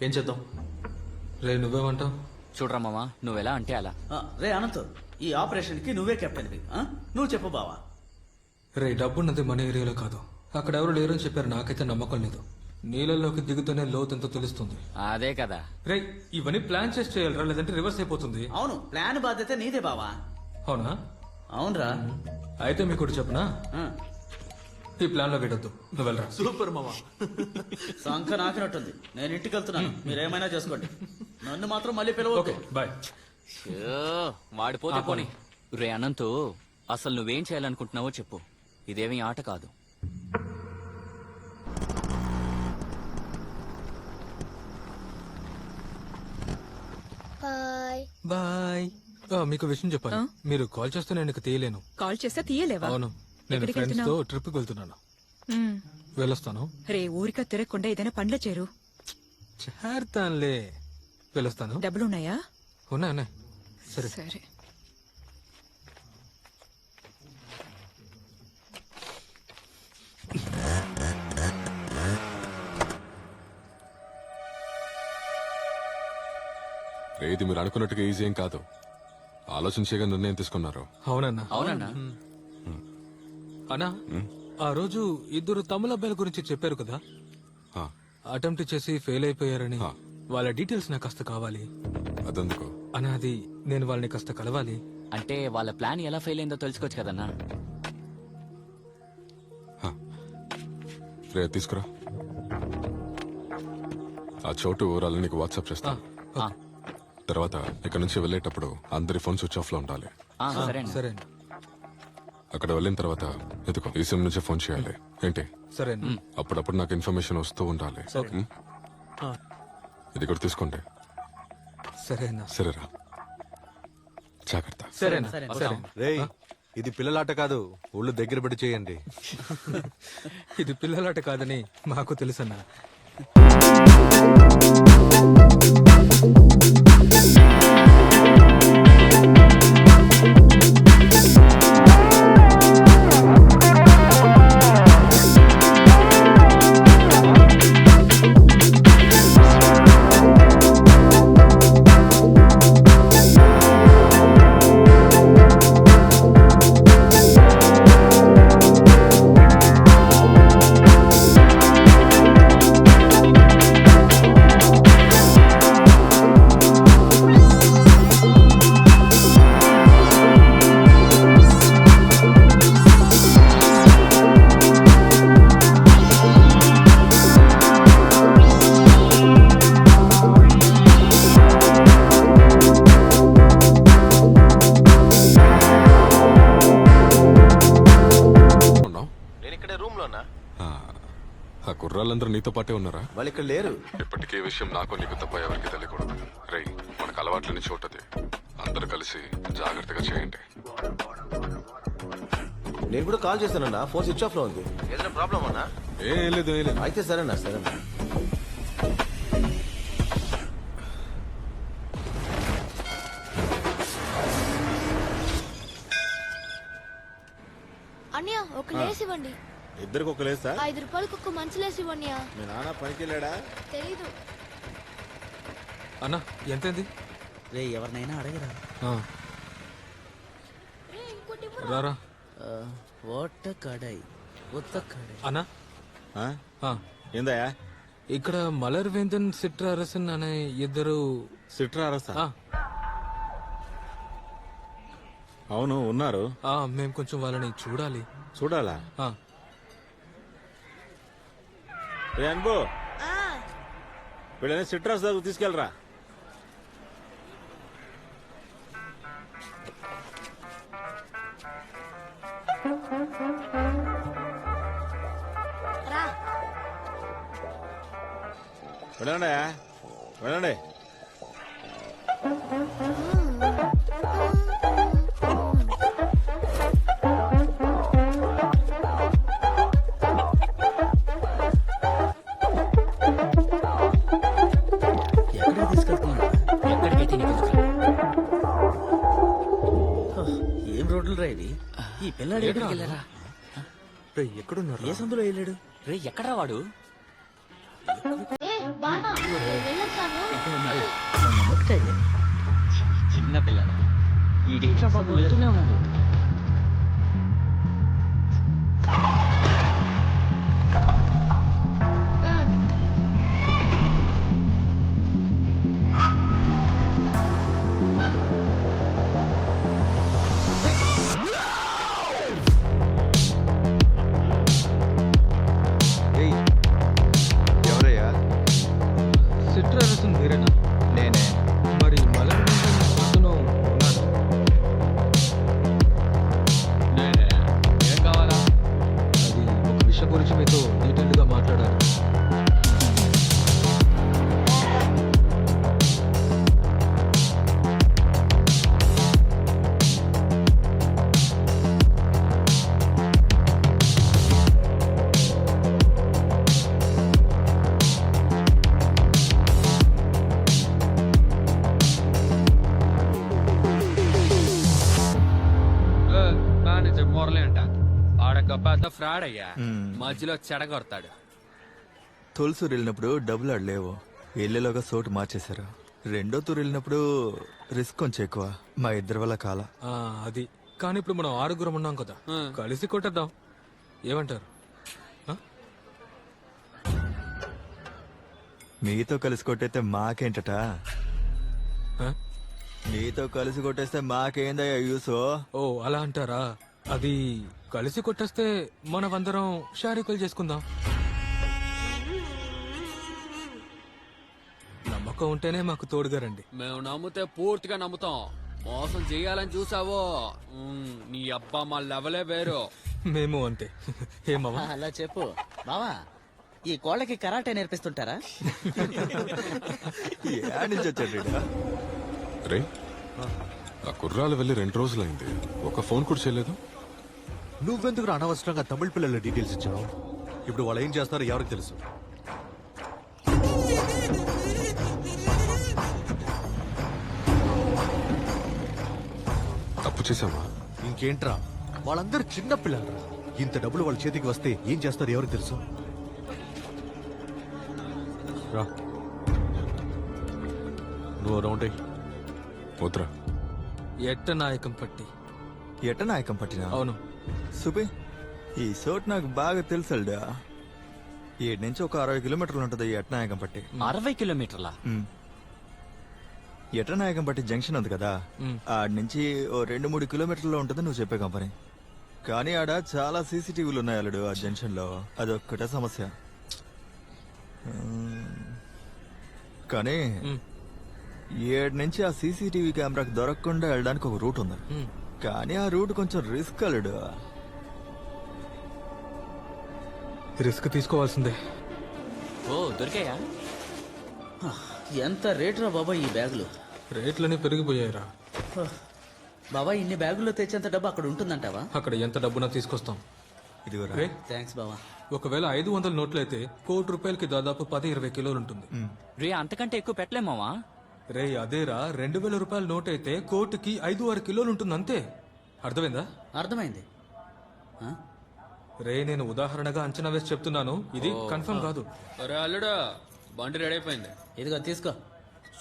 ఏం చేద్దాం? రే నువ్వేమంటావు? చూడరా మామ, నువ్వెలా అంటే అలా. రే అనంత్, ఈ ఆపరేషన్ కి నువ్వే కెప్టెన్. నువ్వు చెప్పు బావా. రే డబ్బున్నది మన ఏరియాలో కాదు. అక్కడ ఎవరు లేరని చెప్పారు, నాకైతే నమ్మకం లేదు. నీళ్ళలోకి దిగుతూనే లోతెంతో తెలుస్తుంది. అదే కదా. రే ఇవన్నీ ప్లాన్ చేసి చేయాలరా, లేదంటే రివర్స్ అయిపోతుంది. అవును, ప్లాన్ బాధ్యత నీదే బావా. అవునా? అవునరా. అయితే మీకు ఒకటి చెప్పనా, ఈ ప్లాన్ లో పెట్టొద్దు, నువ్వు వెళ్ళరా. సూపర్ మామ. సంఖ నాకినట్టుంది. నేను ఇంటికి వెళ్తున్నాను, మీరేమైనా చేసుకోండి. నన్ను మాత్రం మళ్ళీ పిలవద్దు. బాయ్. వాడిపోతే పోనీ. రే అనంతు, అసలు నువ్వేం చేయాలనుకుంటున్నావో చెప్పు. ఇదేమీ ఆట కాదు. బాయ్. మీకు విషయం చెప్పాలి, మీరు కాల్ చేస్తే నేను ఇక తీయలేను. కాల్ చేస్తే తీయలేవా? అవును, నేను ఫ్రెండ్స్ తో ట్రిప్ కి వెళ్తున్నాను. వెళ్ళొస్తాను. రే ఊరిక తిరగకుండా ఏదైనా పండ్ల చేరు. చేరుతానులే, వెళ్ళొస్తాను. డబ్బులున్నాయా? ఉన్నాయి. సరే సరే. రే ఇది మీరు అనుకున్నట్టుగా ఈజీ ఏం కాదు. ఆలోచించేగా నిర్ణయం తీసుకున్నారు. అవునన్నా. అవునన్నా. అన్నా, ఆ రోజు ఇద్దరు తమిళ అబ్బాయిల గురించి చెప్పారు కదా, అటెంప్ట్ చేసి ఫెయిల్ అయిపోయారని. వాళ్ళ డీటెయిల్స్ నాకు కాస్త కావాలి. అదెందుకు అన్నా? అది నేను వాళ్ళని కాస్త కలవాలి. అంటే వాళ్ళ ప్లాన్ ఎలా ఫెయిల్ అయిందో తెలుసుకోవచ్చు కదన్నా. రే తీసుకురా. ఆ చోటు వివరాలు నీకు వాట్సాప్ చేస్తాను. తర్వాత ఇక్కడ నుంచి వెళ్ళేటప్పుడు అందరి ఫోన్ స్విచ్ ఆఫ్ లో ఉండాలి. సరే. అక్కడ వెళ్ళిన తర్వాత ఎదుకో ఈ సిమ్ నుంచే ఫోన్ చేయాలి. ఏంటి? సరే. అప్పుడప్పుడు నాకు ఇన్ఫర్మేషన్ వస్తూ ఉండాలి. ఇది కూడా తీసుకోండి. సరేనా? సరేరా, జాగ్రత్త. సరేనా? రేయ్ ఇది పిల్లలాట కాదు, ఒళ్ళు దగ్గర పెట్టి చేయండి. ఇది పిల్లలాట కాదని మాకు తెలుసన్నా. వాళ్ళందరూ నీతో పాటే ఉన్నారా? వాళ్ళు ఇక్కడ లేరు. ఇప్పటికీ ఈ విషయం నాకు నీకు తప్ప ఎవరికి తెలియకూడదు. రేయ్, మనకు అలవాట్లని చోటది. అందరూ కలిసి జాగ్రత్తగా చేయండి. నేను కూడా కాల్ చేశానన్నా, ఫోన్ స్విచ్ ఆఫ్ లో ఉంది. ఏదైనా ప్రాబ్లం అన్నా? ఏం లేదు, ఏం లేదు. అయితే సరేనా, సరేనా. అన్నయ్య ఒక లేస్ ఇవ్వండి. ఇద్దరికి ఒక లేసా? 5 రూపాయలకు ఒక మంచి లేస్ ఇవ్వండి. మీ నాన్న పనికి వెళ్ళాడా? తెలీదు. అన్నా ఎంతైంది? రే ఎవరినైనా అడగరా. రారా. ఒట్ట కడాయి, ఒత్త కడాయి. అన్నా ఏందయ్యా? ఇక్కడ మలర్వేందన్ సిట్రారసన్ అనే ఇద్దరు. సిట్రారసా? అవును, ఉన్నారు. మేము కొంచెం వాళ్ళని చూడాలి. చూడాలా? అనుభో వీళ్ళని సిట్రాస్ దగ్గర తీసుకెళ్ళరా. వెళ్ళండి వెళ్ళండి. ఎక్కడికి తీసుకెళ్తున్నా? ఎక్కడికైతే నీకు ఎందుకు? ఏం రోడ్లు రా ఇది? ఈ పిల్లాడు ఎక్కడికి వెళ్ళారా? ఎక్కడున్నారు? ఏ సందులో వెళ్ళాడు? రే ఎక్కడ్రా వాడు? చిన్న పిల్లలు ఈ వెళ్తూనే ఉన్నాడు. ఎవరయ్యా? సిట్రారసన్ మీరేనా? నేనే. మరి మలర్వేందన్ అతను ఉన్నాడు. ఏం కావాలా? అది ఒక విషయం గురించి మీతో డీటెయిల్ గా మాట్లాడాలి. మేనేజర్ మురళి అంట. ఆడొక పెద్ద ఫ్రాడ్ అయ్యా, మధ్యలో చెడగొడతాడు. తొలిసూరు వెళ్ళినప్పుడు డబ్బులు ఆడలేవు, వెళ్ళేలోగా సోటు మార్చేశారు. రెండో తూరు వెళ్ళినప్పుడు రిస్క్ కొంచెం ఎక్కువ, మా ఇద్దరి వల్ల కాల. అది కానీ ఇప్పుడు మనం 6 ఉన్నాం కదా, కలిసి కొట్టేద్దాం. ఏమంటారు? మీతో కలిసి కొట్టేస్తే మాకేంటట? మీతో కలిసి కొట్టేస్తే మాకేందయ్యా యూసో? ఓ అలా అంటారా? అది కలిసి కొట్టేస్తే మనమందరం షారీకులు చేసుకుందాం. నమ్మకం ఉంటేనే మాకు తోడుగా రండి. మేము నమ్మితే పూర్తిగా నమ్ముతాం. మోసం చేయాలని చూసావో నీ అబ్బా మా లెవలే వేరు. మేము అంతే. ఏమవా అలా చెప్పు బావా. ఈ కోళ్ళకి కరాటే నేర్పిస్తుంటారా? రే, ఆ కుర్రాలు వెళ్ళి 2 రోజులైంది, ఒక ఫోన్ కూడా చేయలేదు. నువ్వెందుకు అనవసరంగా తమిళ పిల్లల డీటెయిల్స్ ఇచ్చావు? ఇప్పుడు వాళ్ళు ఏం చేస్తారో ఎవరికి తెలుసు? తప్పు చేసామా? ఇంకేంట్రా, వాళ్ళందరూ చిన్న పిల్లలు. ఇంత డబ్బులు వాళ్ళ చేతికి వస్తే ఏం చేస్తారో ఎవరికి తెలుసు? రా, నువ్వు రౌండ్ వద్దురా. ఎట్టనాయకం పట్టి. ఎట్టనాయకం పట్టినా? అవును. సుబి, ఈ సోట్ నాకు బాగా తెలుసల్డా. ఏడు నుంచి ఒక 60 కిలోమీటర్లు ఉంటుంది ఈ ఎట్టనాయకం పట్టి. 60 కిలోమీటర్లా? ఎట్టనాయకం పట్టి జంక్షన్ ఉంది కదా, ఆడ నుంచి ఓ 2-3 కిలోమీటర్లో ఉంటుంది నువ్వు చెప్పే కంపెనీ. కానీ ఆడ చాలా సీసీటీవీలు ఉన్నాయి అల్లుడు ఆ జంక్షన్ లో, అదొక్కటే సమస్య. కానీ 7 నుంచి ఆ సీసీటీవీ కెమెరాకి దొరకకుండా వెళ్ళడానికి ఒక రూట్ ఉంది. కానీ ఆ రూట్ కొంచెం రిస్క్ అల్లుడు. రిస్క్ తీసుకోవాల్సిందే. ఓ దొరికాయా? ఎంత రేటురా బాబాయ్ ఈ బ్యాగులు? రేట్లన్నీ పెరిగిపోయాయిరా. బాబాయ్ ఇన్ని బ్యాగుల్లో తెచ్చేంత డబ్బు అక్కడ ఉంటుందంటావా? అక్కడ ఎంత డబ్బునా తీసుకొస్తాం. రే, థ్యాంక్స్ బావా. ఒకవేళ 500 నోట్లయితే ₹1,00,000 దాదాపు 10-20 కిలోలు ఉంటుంది. రే అంతకంటే ఎక్కువ పెట్టలేమావా? రే అదేరా, ₹2,000 నోట్ అయితే కోటికి 5-6 కిలోలు ఉంటుంది అంతే. అర్థమైందా? అర్థమైంది. రే నేను ఉదాహరణగా అంచనా వేసి చెప్తున్నాను, ఇది కన్ఫర్మ్ కాదు. అరే అల్లుడా, బండి రెడీ అయిపోయింది. ఇదిగో తీసుకో.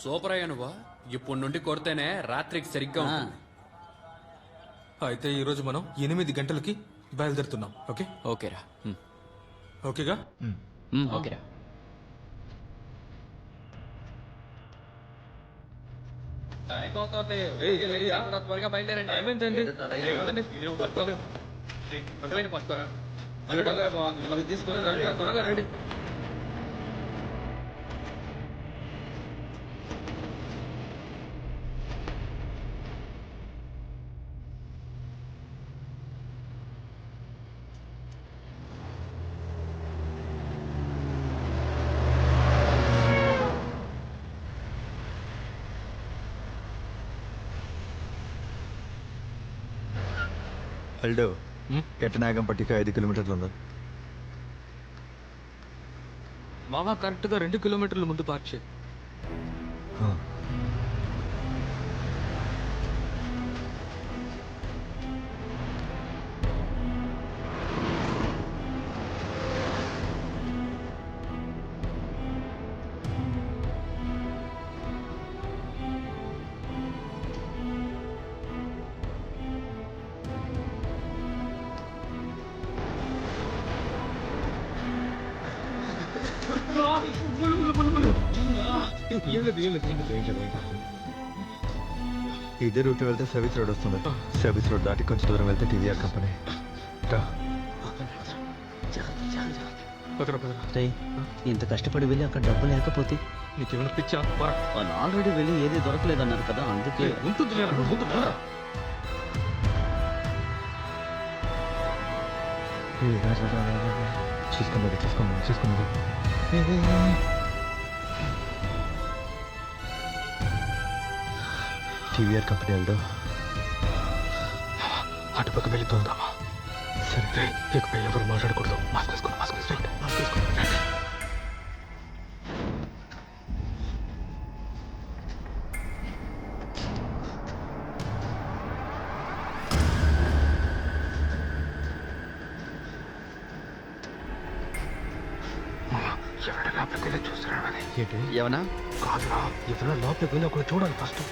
సూపర్ అయ్యా నువ్వా. ఇప్పుడు నుండి కొడితేనే రాత్రికి సరిగ్గా ఉంటుంది. అయితే ఈ రోజు మనం 8 గంటలకి బయలుదేరుతున్నాం. ఓకే? ఓకేరా. ఓకేగా? ఓకేరా. త్వరగా బయలుదేరండి. ఏమైందండి? త్వరగా రండి. అల్డో కెట్టనాగంపట్టికి 5 కిలోమీటర్లు ఉంది. మామ కరెక్ట్ గా 2 కిలోమీటర్ల ముందు పార్క్ చేయి. ఇదే రూట్ వెళ్తే సర్వీస్ రోడ్ వస్తుంది. సర్వీస్ రోడ్ దాటి కొంచెం దూరం వెళ్తే టీవీఆర్ కంపెనీ. ఇంత కష్టపడి వెళ్ళి అక్కడ డబ్బు లేకపోతే నీకేమైనా పిచ్చా? వాళ్ళు ఆల్రెడీ వెళ్ళి ఏది దొరకలేదన్నారు కదా, అందుకే ఉంటుంది. చూసుకోండి. టీవీఆర్ కంపెనీ వెళ్దాం. అటుపక్క వెళ్ళిపోదామా? సరే, ఇకపై ఎవరు మాట్లాడకూడదు. మాస్క్ వేసుకోండి. ఎవరైనా లోపలికి వెళ్ళి చూస్తున్నాడు. ఏంటి? ఏమన్నా? కాదురా, ఎవరైనా లోపలికి వెళ్ళి ఒకరు చూడాలి ఫస్ట్.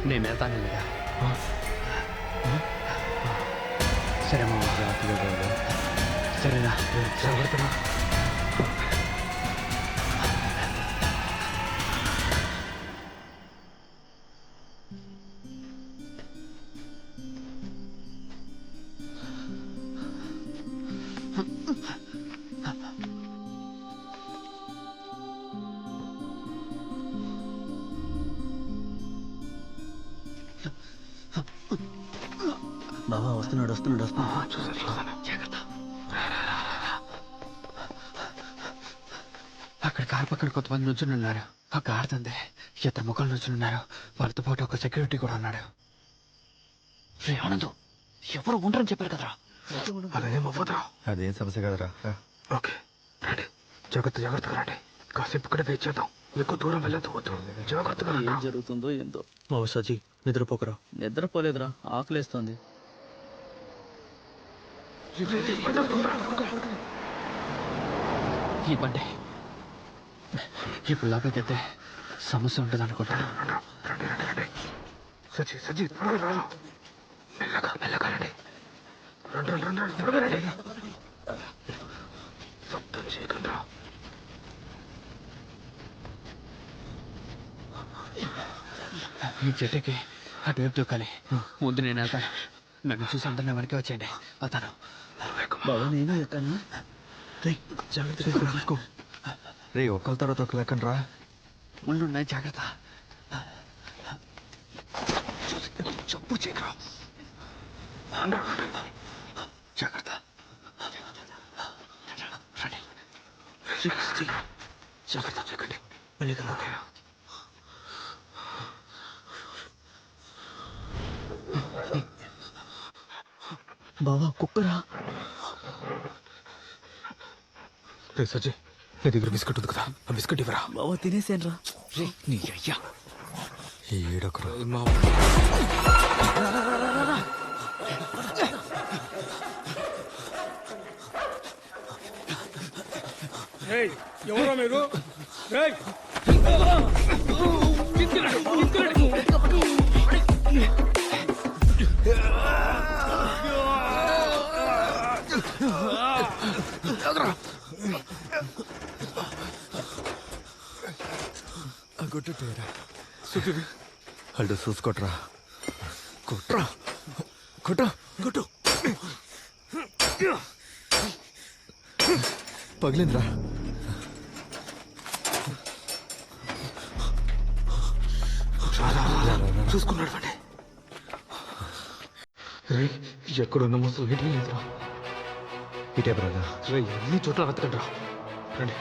నేను వెళ్తాను. సరే మా సరేనా? జాగ్రత్తగా. బాబా వస్తున్నాడు. చూసాను. జాగ్రత్త. అక్కడ కారు పక్కన కొంతమంది నుంచుని ఉన్నారు. ఒక ఆడుతుంది, 2 ముఖాలు నుంచుని ఉన్నారు. వాళ్ళతో పాటు ఒక సెక్యూరిటీ కూడా ఉన్నాడు. రే ఆనంద్, ఎవరు ఉండరని చెప్పారు కదరా. అదేం సమస్య కదరా. ఓకే రండి. జాగ్రత్తగా రండి. కాసేపు ఇక్కడ వెయిట్ చేద్దాం. ఎక్కువ దూరం వెళ్ళదు. జాగ్రత్తగా. ఏం జరుగుతుందో ఏందో. సజీ నిద్రపోకరా. నిద్రపోలేదురా, ఆకలేస్తోంది. ఈ బండి ఇప్పుడు లోపలికి వెళ్తే సమస్య ఉంటుంది అనుకుంటాను. సజీ త్వరగా రా. మెల్లగా రండి. త్వరగా రండి. శబ్దం చేయకుండా. ఈ చెట్టుకి అటువైపు దూకాలి. ముందు నేను వెళ్తాను. నన్ను చూసి అందరినీ వెనక్కి వచ్చేయండి. వెళ్తాను. బాబా నేను ఎక్కను. జాగ్రత్త తీసుకో. రే ఒకళ్ళ తర్వాత ఒకరు ఎక్కండి రా. ముందున్నాయి, జాగ్రత్త. చెప్పు చేయకరా. జాగ్రత్త. రండి. జాగ్రత్త చెక్కండి మళ్ళీ కదా బావా కుక్కరా రే సజ్జయ్ నీ దగ్గర బిస్కెట్ ఉంది కదా ఆ బిస్కెట్ ఇవ్వరా. బావా తినేసాను రా. రే నీ అయ్యా ఏడొకరు మా రేయ్, ఎవరో మీరు రేయ్. కొట్టురా సుఖివి అల్లు చూసుకోట్రా కొట్రా కొట్టు కొట్టు పగిలిందిరా చూసుకున్నాడు వాడే. రే ఎక్కడున్న ముసలు ఏంటి లేదురా. ఇటే బ్రదర్ రే ఎన్ని చోట్ల వెతకండి రా. రండి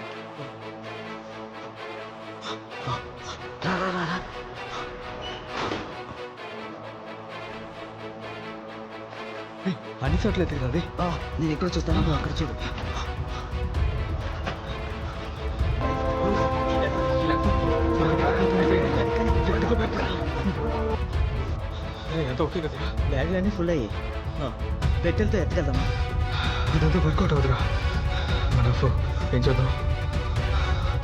అన్ని చోట్ల ఎత్తుకు అది నేను ఎక్కడ చూస్తాను నువ్వు అక్కడ చూడు. ఎంత ఓకే కదా. బ్యాగులన్నీ ఫుల్ అయ్యి పెట్టెలతో ఎత్తగలమా? ఇదంతా వర్కౌట్ అవుతురా. మన ఏం చేద్దాం.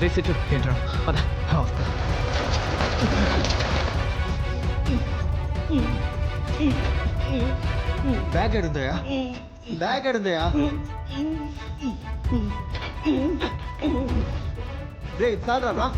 రే సిట్టు ఏంట్రా పద వస్తా. బ్యాగ్ ఎడుందయా బ్యాగ్ ఎడుందయా రే చాలరా రా.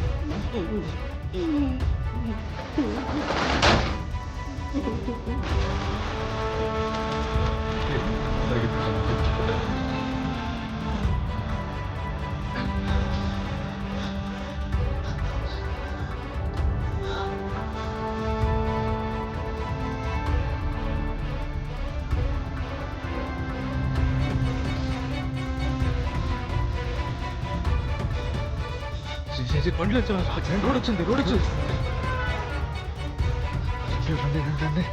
బండ్లు రోడ్ వచ్చింది రోడ్ వచ్చింది. రండి రండి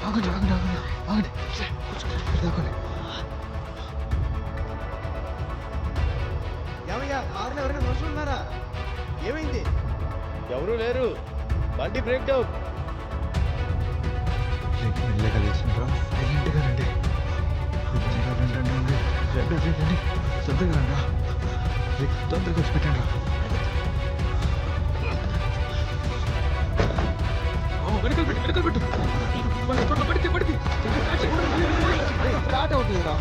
ఆగండి ఆగండి ఆగండి ఆగండి ఆగండి. ఏమయ్యా కారులో ఎవరైనా మనుషులు ఉన్నారా? ఏమైంది? ఎవరూ లేరు. బండి బ్రేక్ డౌన్. మెల్లగా లేచినారా? సైలెంట్గా రండి. రండి రండి రండి రండి రండి రండి తొందరగా రండి. తొందరగా వచ్చి పెట్టండి రా. వెనకలు పెట్టు పడితే పడితే స్టార్ట్ అవుతుందిరా.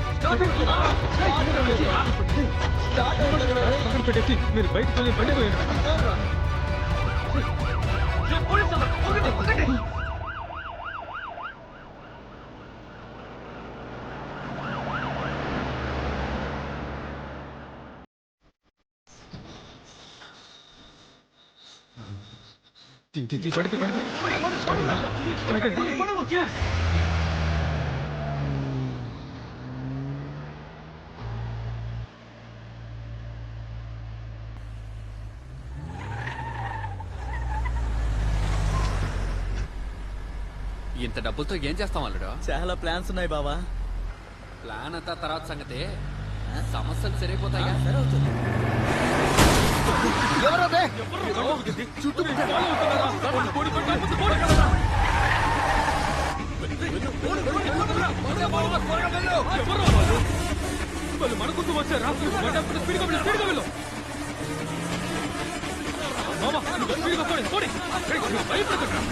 పక్కన పెట్టేసి మీరు బయటకు వెళ్ళి బండి పోయారు. పడితే ఇంత డబ్బులతో ఏం చేస్తాం అల్లుడు? చాలా ప్లాన్స్ ఉన్నాయి బావా. ప్లాన్ అంతా తర్వాత సంగతి. సమస్యలు సరిపోతాయా? సరే అవుతుంది. మన గుర్తు వచ్చారా? భయపడకండి.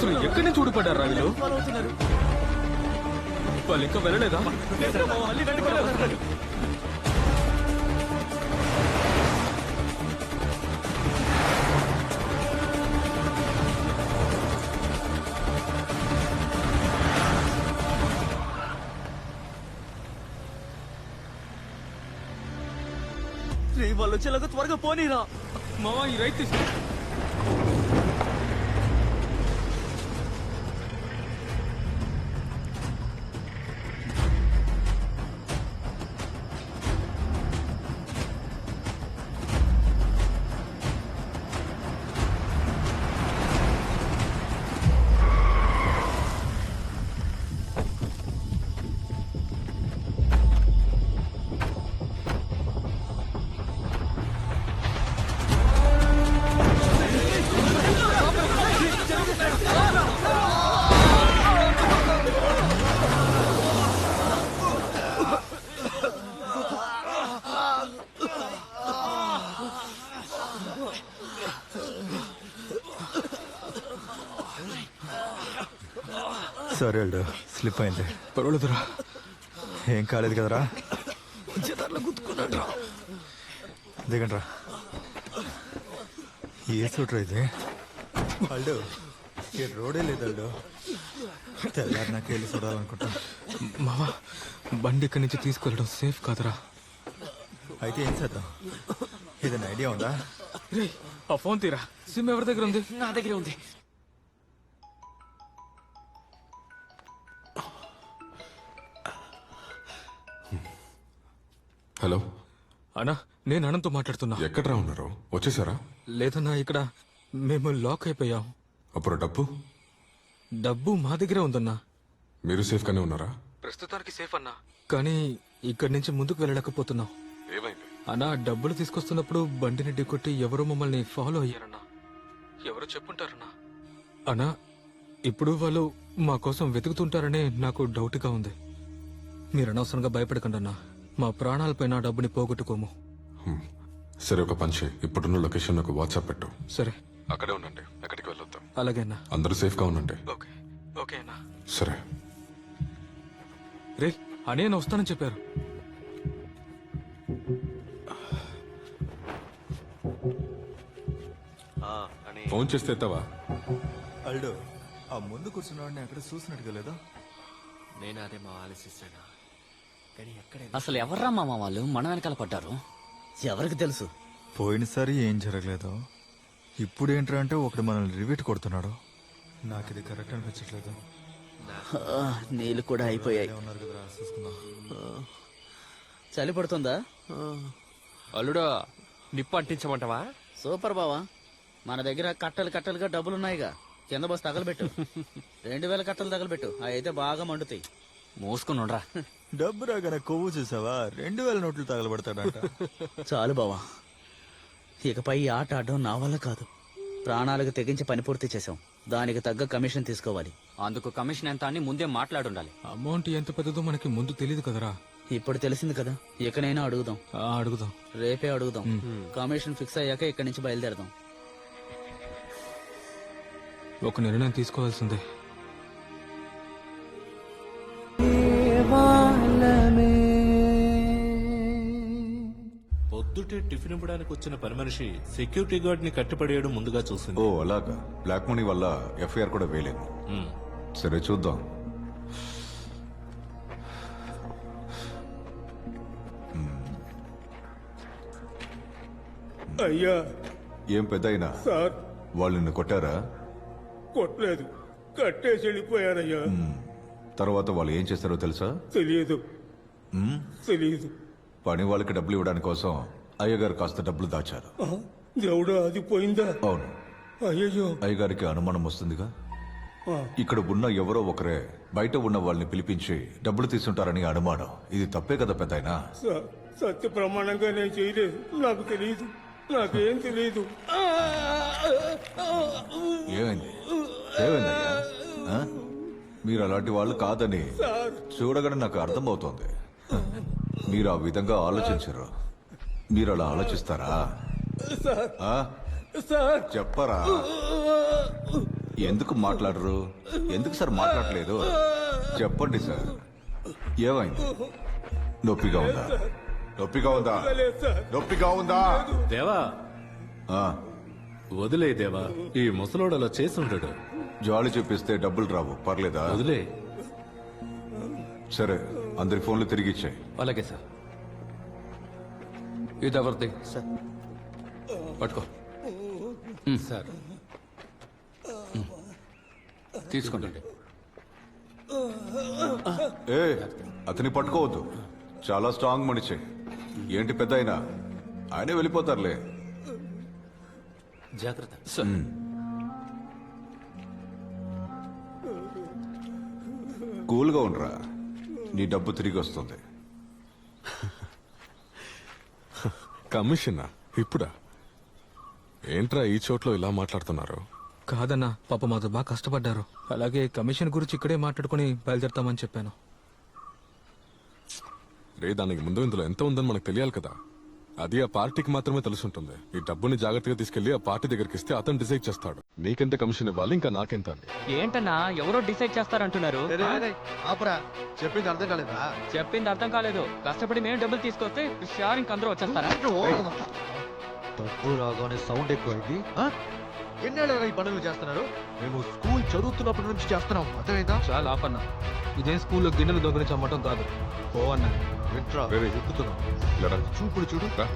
అసలు ఎక్కడి నుంచి ఊడిపడ్డారా వీళ్ళు? వాళ్ళు ఇంకా వెళ్ళలేదా? వాళ్ళు వచ్చేలాగా త్వరగా పోనీరా. మావా ఈ రైట్ తీసుకో. సరే అల్డు, స్లిప్ అయింది. పర్వాలేదురా. ఏం కాలేదు కదరా? గుర్తుకున్నాడు. దిగండ్రా. ఏ చోట్రా ఇది? అల్డు, ఈ రోడే లేదు అల్డు. తెల్లారి నాకు వెళ్ళి చూడాలనుకుంటా. మావా బండి ఇక్కడి నుంచి తీసుకెళ్ళడం సేఫ్ కాదురా. అయితే ఏం చేద్దాం? ఏదైనా ఐడియా ఉందా? రే ఆ ఫోన్ తీరా. సిమ్ ఎవరి దగ్గర ఉంది? నా దగ్గరే ఉంది. హలో అన్నా, నేను అనంతో మాట్లాడుతున్నా. ఎక్కడ్రా ఉన్నారు? వచ్చేసారా? లేదన్నా, ఇక్కడ మేము లాక్ అయిపోయాం. అప్పుడు డబ్బు? డబ్బు మా దగ్గరే ఉందన్నా. మీరు సేఫ్ గానే ఉన్నారా? ప్రస్తుతానికి సేఫ్ అన్నా, కానీ ఇక్కడి నుంచి ముందుకు వెళ్ళలేకపోతున్నాం. ఏమైంది? అన్నా, డబ్బులు తీసుకొస్తున్నప్పుడు బండిని ఢీకొట్టి ఎవరో మమ్మల్ని ఫాలో అయ్యారన్నా. ఎవరో చెప్పుంటారన్నా. అన్నా, ఇప్పుడు వాళ్ళు మా కోసం వెతుకుతుంటారనే నాకు డౌట్గా ఉంది. మీరు అనవసరంగా భయపడకండి అన్నా. మా ప్రాణాలపైన డబ్బుని పోగొట్టుకోము. సరే, ఒక పని చేయి. ఇప్పుడున్న లొకేషన్ నాకు వాట్సాప్ పెట్టు. సరే, అక్కడే ఉండండి, ఎక్కడికి వెళ్ళొద్దాం. అలాగే అన్నా. అందరూ సేఫ్ గా ఉండండి. ఓకే ఓకే అన్నా. సరే. రే, అనే వస్తానని చెప్పారు. ఫోన్ చేస్తే ఎత్తావా? అల్డు, ఆ ముందు కూర్చున్నవాడిని అక్కడ చూసినట్టుగా లేదా? నేను అదే మా ఆలోచిస్తాను. అసలు ఎవర్రా మామ వాళ్ళు మన వెనకాల పడ్డారు? ఎవరికి తెలుసు? పోయినసారి ఏం జరగలేదు. ఇప్పుడు ఏంట్రా అంటే ఒకటి మనల్ని రివీట్ కొడుతున్నాడు. నాకు ఇది కరెక్ట్ అనిపించట్లేదు. నీళ్ళు కూడా అయిపోయాయి. ఉన్నారు కదరా, చూసుకుందాం. చలి పడుతుందా? అల్లుడా, నిప్పు అంటించమంటావా? సూపర్ బావా. మన దగ్గర కట్టలు కట్టలుగా డబ్బులున్నాయిగా. కింద బస్ తగలబెట్టు. 2000 కట్టలు తగలబెట్టు. అవి అయితే బాగా మండుతాయి. మోసుకున్నాడ్రా. డబ్బు రాగానే కొవ్వు చూసావా? 2000 నోట్లు తగలబడతాడంట. చాలు బావా, ఇకపై ఈ ఆట ఆడడం నా వల్ల కాదు. ప్రాణాలకు తెగించి పని పూర్తి చేశాం. దానికి తగ్గ కమిషన్ తీసుకోవాలి. అందుకు కమిషన్ ఎంత అని ముందే మాట్లాడుండాలి. అమౌంట్ ఎంత పెద్దదో మనకి ముందు తెలియదు కదరా. ఇప్పుడు తెలిసింది కదా, ఇకనైనా అడుగుదాం. అడుగుదాం. రేపే అడుగుదాం. కమిషన్ ఫిక్స్ అయ్యాక ఇక్కడి నుంచి బయలుదేరదాం. ఒక నిర్ణయం తీసుకోవాల్సిందే. పొద్దుటే టిఫిన్ ఇవ్వడానికి వచ్చిన పని మనిషి సెక్యూరిటీ గార్డ్ ని కట్టిపడేయడం ముందుగా చూసింది. ఓ అలాగా. బ్లాక్ మనీ వల్ల ఎఫ్ఐఆర్ కూడా వేయలేము. సరే చూద్దాం. అయ్యా. ఏం పెద్దయినా సార్, వాళ్ళు నిన్ను కొట్టారా? కొట్టలేదు, కట్టేసి వెళ్ళిపోయారయ్యా. తర్వాత వాళ్ళు ఏం చేస్తారో తెలుసా? తెలియదు. తెలియదు. పని వాళ్ళకి డబ్బులు ఇవ్వడానికి కోసం అయ్యగారు కాస్త డబ్బులు దాచారు. దేవుడా, అది పోయిందా? అవును. అయ్యో. అయ్యగారికి అనుమానం వస్తుందిగా. ఇక్కడ ఉన్న ఎవరో ఒకరే బయట ఉన్న వాళ్ళని పిలిపించి డబ్బులు తీసుంటారని అనుమానం. ఇది తప్పే కదా పెద్దాయనా? సత్య ప్రమాణంగా నేను చేయలేదు. నాకు తెలియదు. నాకేం తెలియదు. ఏమైంది? ఏమైందయ్యా? ఆ? మీరు అలాంటి వాళ్ళు కాదని చూడగానే నాకు అర్థమవుతోంది. మీరు ఆ విధంగా ఆలోచించరు. మీరు అలా ఆలోచిస్తారా? చెప్పరా? ఎందుకు మాట్లాడరు? ఎందుకు సార్ మాట్లాడలేదు? చెప్పండి సార్, ఏమైంది? నొప్పిగా ఉందా? నొప్పిగా ఉందా? నొప్పిగా ఉందా? దేవా ఆ, వదిలే దేవా, ఈ ముసలోడు అలా చేసుంటాడు. జాలి చూపిస్తే డబ్బులు రావు, పర్లేదా? వదిలే. సరే, అందరి ఫోన్లు తిరిగి ఇచ్చాయి. అలాగే సార్. ఇది ఎవరిది సార్? పట్టుకో సార్ తీసుకోండి. ఏ, అతని పట్టుకోవద్దు, చాలా స్ట్రాంగ్ మనిషి. ఏంటి పెద్ద అయినా ఆయనే వెళ్ళిపోతారులే. జాగ్రత్త. సార్ కూల్గా ఉండరా, నీ డబ్బు తిరిగి వస్తుంది. కమిషనా? ఇప్పుడా? ఏంట్రా ఈ చోట్లో ఇలా మాట్లాడుతున్నారు? కాదన్నా, పాప మాతో బాగా కష్టపడ్డారు. అలాగే కమిషన్ గురించి ఇక్కడే మాట్లాడుకుని బయలుదేరతామని చెప్పాను. రే, దానికి ముందు ఇందులో ఎంత ఉందని మనకు తెలియాలి కదా. అది ఆ పార్టీకి మాత్రమే తెలుసుంటుంది. ఈ డబ్బుని జాగ్రత్తగా తీసుకెళ్లి ఆ పార్టీ దగ్గరికి ఇస్తే అతను డిసైడ్ చేస్తాడు నీకెంత కమిషన్ ఇవ్వాలి, ఇంకా నాకెంత అని. ఏంటన్నా ఎవరో డిసైడ్ చేస్తారంటున్నారు? ఆపరా, చెప్పింది అర్థం కాలేదా? చెప్పింది అర్థం కాలేదు. కష్టపడి మేము డబ్బులు తీసుకొస్తే షేరింగ్ అందరూ వచ్చేస్తారా? తప్పు రాగానే సౌండ్ ఎక్కువైంది. ఎన్నేళ్ళగా ఈ పనులు చేస్తున్నారు? మేము స్కూల్ చదువుతున్నప్పటి నుంచి చేస్తున్నాం, అర్థమైందా? చాలా ఆపన్నా, ఇదేం స్కూల్లో గిన్నెలు దొంగలించి అమ్మటం కాదు. ఓ అన్నా, వింట్రా, రే, రే, ఎక్కుతున్నాం. ఇలా చూపుడు చూడు. రా,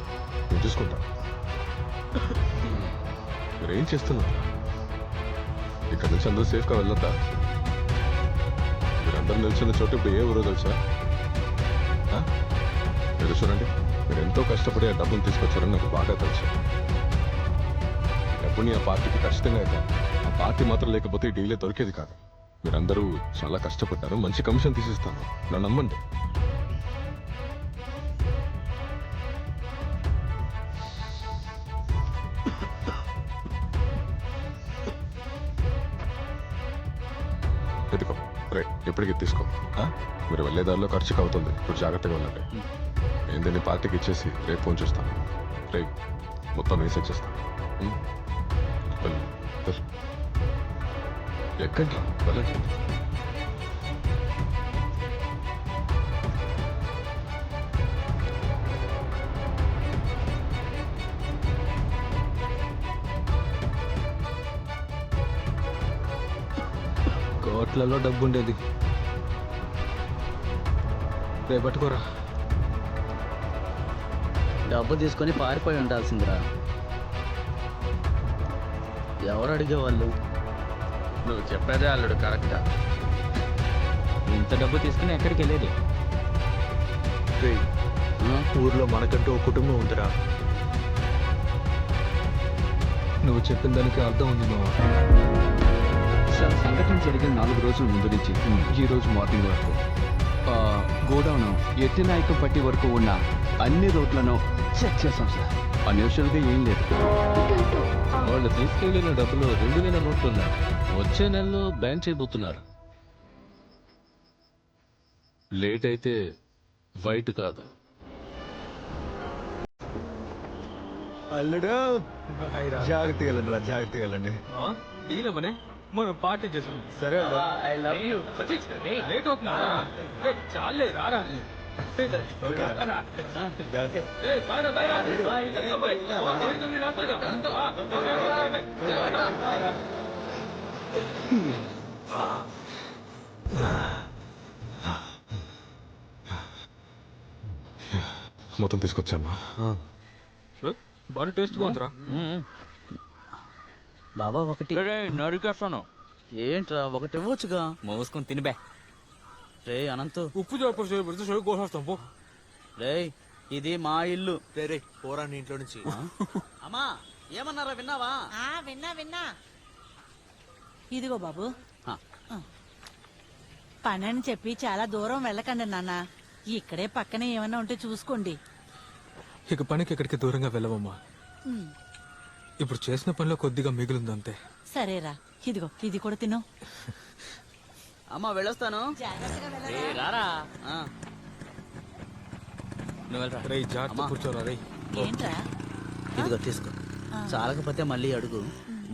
నేను చూసుకుంటా. మీరేం చేస్తున్నారు? ఇక్కడ నుంచి అందరూ సేఫ్ గా వెళ్ళొద్దా? మీరందరూ నిల్చున్న చోట ఇప్పుడు ఏ ఊరో తెలుసా? ఆ? మీరు చూడండి, మీరు ఎంతో కష్టపడి ఆ డబ్బులు తీసుకొచ్చారని నాకు బాగా తెలుసు. ఈ డబ్బుని ఆ పార్టీకి ఖచ్చితంగా ఇవ్వాలి. ఆ పార్టీ మాత్రం లేకపోతే ఈ డీలే దొరికేది కాదు. మీరందరూ చాలా కష్టపడ్డారు, మంచి కమిషన్ తీసిస్తాను, నన్ను నమ్మండి. ఎదుకో రే, ఎప్పటికీ తీసుకో. ఆ? మీరు వెళ్ళేదారిలో ఖర్చుకు అవుతుంది, ఇప్పుడు జాగ్రత్తగా వెళ్ళండి. నేను దీన్ని పార్టీకి ఇచ్చేసి రేపు ఫోన్ చూస్తాను. రే, మొత్తం మెసేజ్ చేస్తాను. వెళ్ళు, వెళ్ళు. ఎక్కడ్రా, వెళ్ళండి. కోట్లలో డబ్బు ఉండేది. రేపు పట్టుకోరా. డబ్బు తీసుకొని పారిపోయి ఉండాల్సిందిరా. ఎవరు అడిగేవాళ్ళు? నువ్వు చెప్పేదే అల్లుడు కరెక్టా. ఇంత డబ్బు తీసుకుని ఎక్కడికి వెళ్ళేది? ఊర్లో మనకంటూ ఒక కుటుంబం ఉందిరా. నువ్వు చెప్పిన దానికి అర్థం ఉంది మావా. సంఘటన జరిగిన 4 రోజుల ముందు నుంచి ఈ రోజు మార్నింగ్ వరకు గోడౌన్ ఎత్తినాయకం పట్టి వరకు ఉన్న అన్ని రోడ్లను చెక్ చేశాం సార్. అన్యూషువల్గా ఏం లేదు. వాళ్ళు తీసుకెళ్లిన డబ్బులు 2000 నోట్లు ఉన్నాయి. వచ్చే నెలలో బ్యాన్ చేయబోతున్నారు. లేట్ అయితే వైట్ కాదు. అల్లుడు, జాగ్రత్తగా వెళ్ళండి రా, జాగ్రత్తగా వెళ్ళండి. డీలమనే మనం పార్టీ చేసాం. సరే అల్లుడు. లేట్ అవుతుందా? చాలే రారా. మొత్తం తీసుకొచ్చామా? బాగా టేస్ట్ గా ఉందిరా. బాబా ఒకటి నరికేస్తాను. ఏంట్రా, ఒకటి ఇవ్వచ్చుగా. మోసుకొని తినిబే. రే అనంతు, ఉప్పు చేపడితే కోసేస్తాం పో. రే ఇది మా ఇల్లు. రే, పోరా నీ ఇంట్లో నుంచి. అమ్మా ఏమన్నారా, విన్నావా? విన్నా. ఇదిగో బాబు, ఆ. పనని చెప్పి చాలా దూరం వెళ్ళకండి నాన్న. ఇక్కడే పక్కనే ఏమన్నా ఉంటే చూసుకోండి. ఇక పనికి ఎక్కడికి దూరంగా వెళ్ళవమ్మా. ఇప్పుడు చేసిన పనిలో కొద్దిగా మిగిలిందంతే. సరేరా, ఇదిగో ఇది కూడా తిను. అమ్మా వెళ్ళొస్తాను. రారా. నువ్వు వెళ్ళరా. రేయ్, జాగ్రత్త కూర్చోరా రేయ్. ఏంట్రా? ఇదిగో తీసుకో. చాలకపోతే మళ్ళీ అడుగు.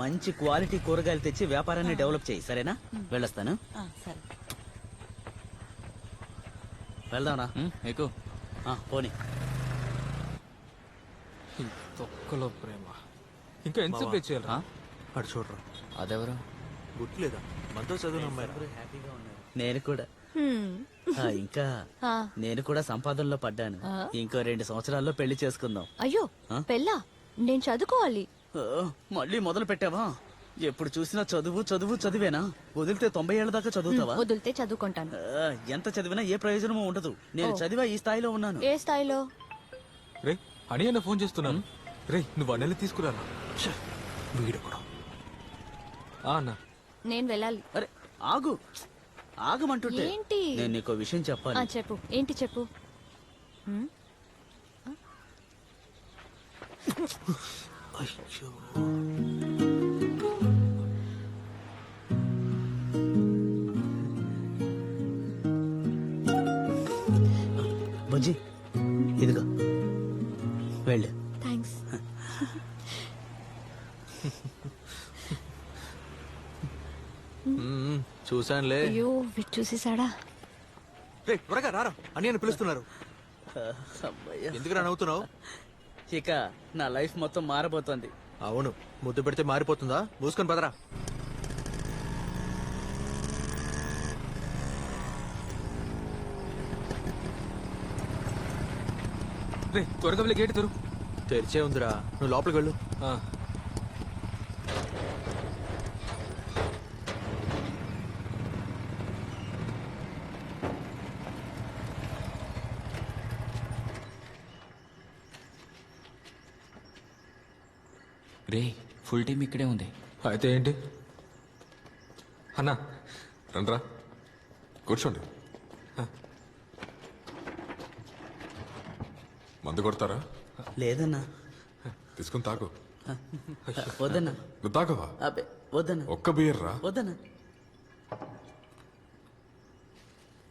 మంచి క్వాలిటీ కూరగాయలు తెచ్చి వ్యాపారాన్ని డెవలప్ చేయి, సరేనా? వెళ్ళొస్తాను. సరే. వెళ్దాంరా. ఎక్కువ పోనీ. ఈ తొక్కలో ప్రేమ ఇంకా ఎంతసేపు వెయిట్ చేయాలి? అటు చూడరా. అదెవరు? గుర్తులేదా? మనతో చదువున అమ్మాయి. నేను కూడా ఇంకా నేను కూడా సంపాదనలో పడ్డాను. ఇంకో 2 సంవత్సరాల్లో పెళ్లి చేసుకుందాం. అయ్యో పెళ్ళా? నేను చదువుకోవాలి. మళ్ళీ మొదలు పెట్టావా? ఎప్పుడు చూసినా చదువు చదువు చదివేనా? వదిలితే 90 ఏళ్ల దాకా చదువుతావా? వదిలితే చదువుకుంటాను. ఎంత చదివినా ఏ ప్రయోజనమూ ఉండదు. నేను చదివా ఈ స్థాయిలో ఉన్నాను. ఏ స్థాయిలో? రే అని అన్న ఫోన్ చేస్తున్నాను. రే నువ్వు అన్నెల్లి తీసుకురా. వీడు కూడా అన్నా. నేను వెళ్ళాలి. అరే ఆగు, ఆగమంటుంటే. ఏంటి? నేను నీకు విషయం చెప్పాలి. చెప్పు. ఏంటి చెప్పు. బుజ్జి ఇదిగో వెళ్ళు. థ్యాంక్స్. చూసానులే. అయ్యో వీడు చూసేసాడా? రే త్వరగా రారా, అని పిలుస్తున్నారు. ఎందుకు రా నవ్వుతున్నావు? ఇక నా లైఫ్ మొత్తం మారబోతోంది. అవును, ముద్దు పెడితే మారిపోతుందా? మూసుకొని పదరా. రే త్వరగా వెళ్ళి గేట్ తెరు. తెరిచే ఉందిరా, నువ్వు లోపలికి వెళ్ళు. రే ఫుల్ టీమ్ ఇక్కడే ఉంది. అయితే ఏంటి అన్నా? రండ్రా, కూర్చోండి. మందు కొడతారా? లేదన్నా. తీసుకుని తాగు. వద్దన్నా. నువ్వు తాగవా? అబ్బే వద్దన్నా. ఒక్క బియర్ రా. వద్దన్నా.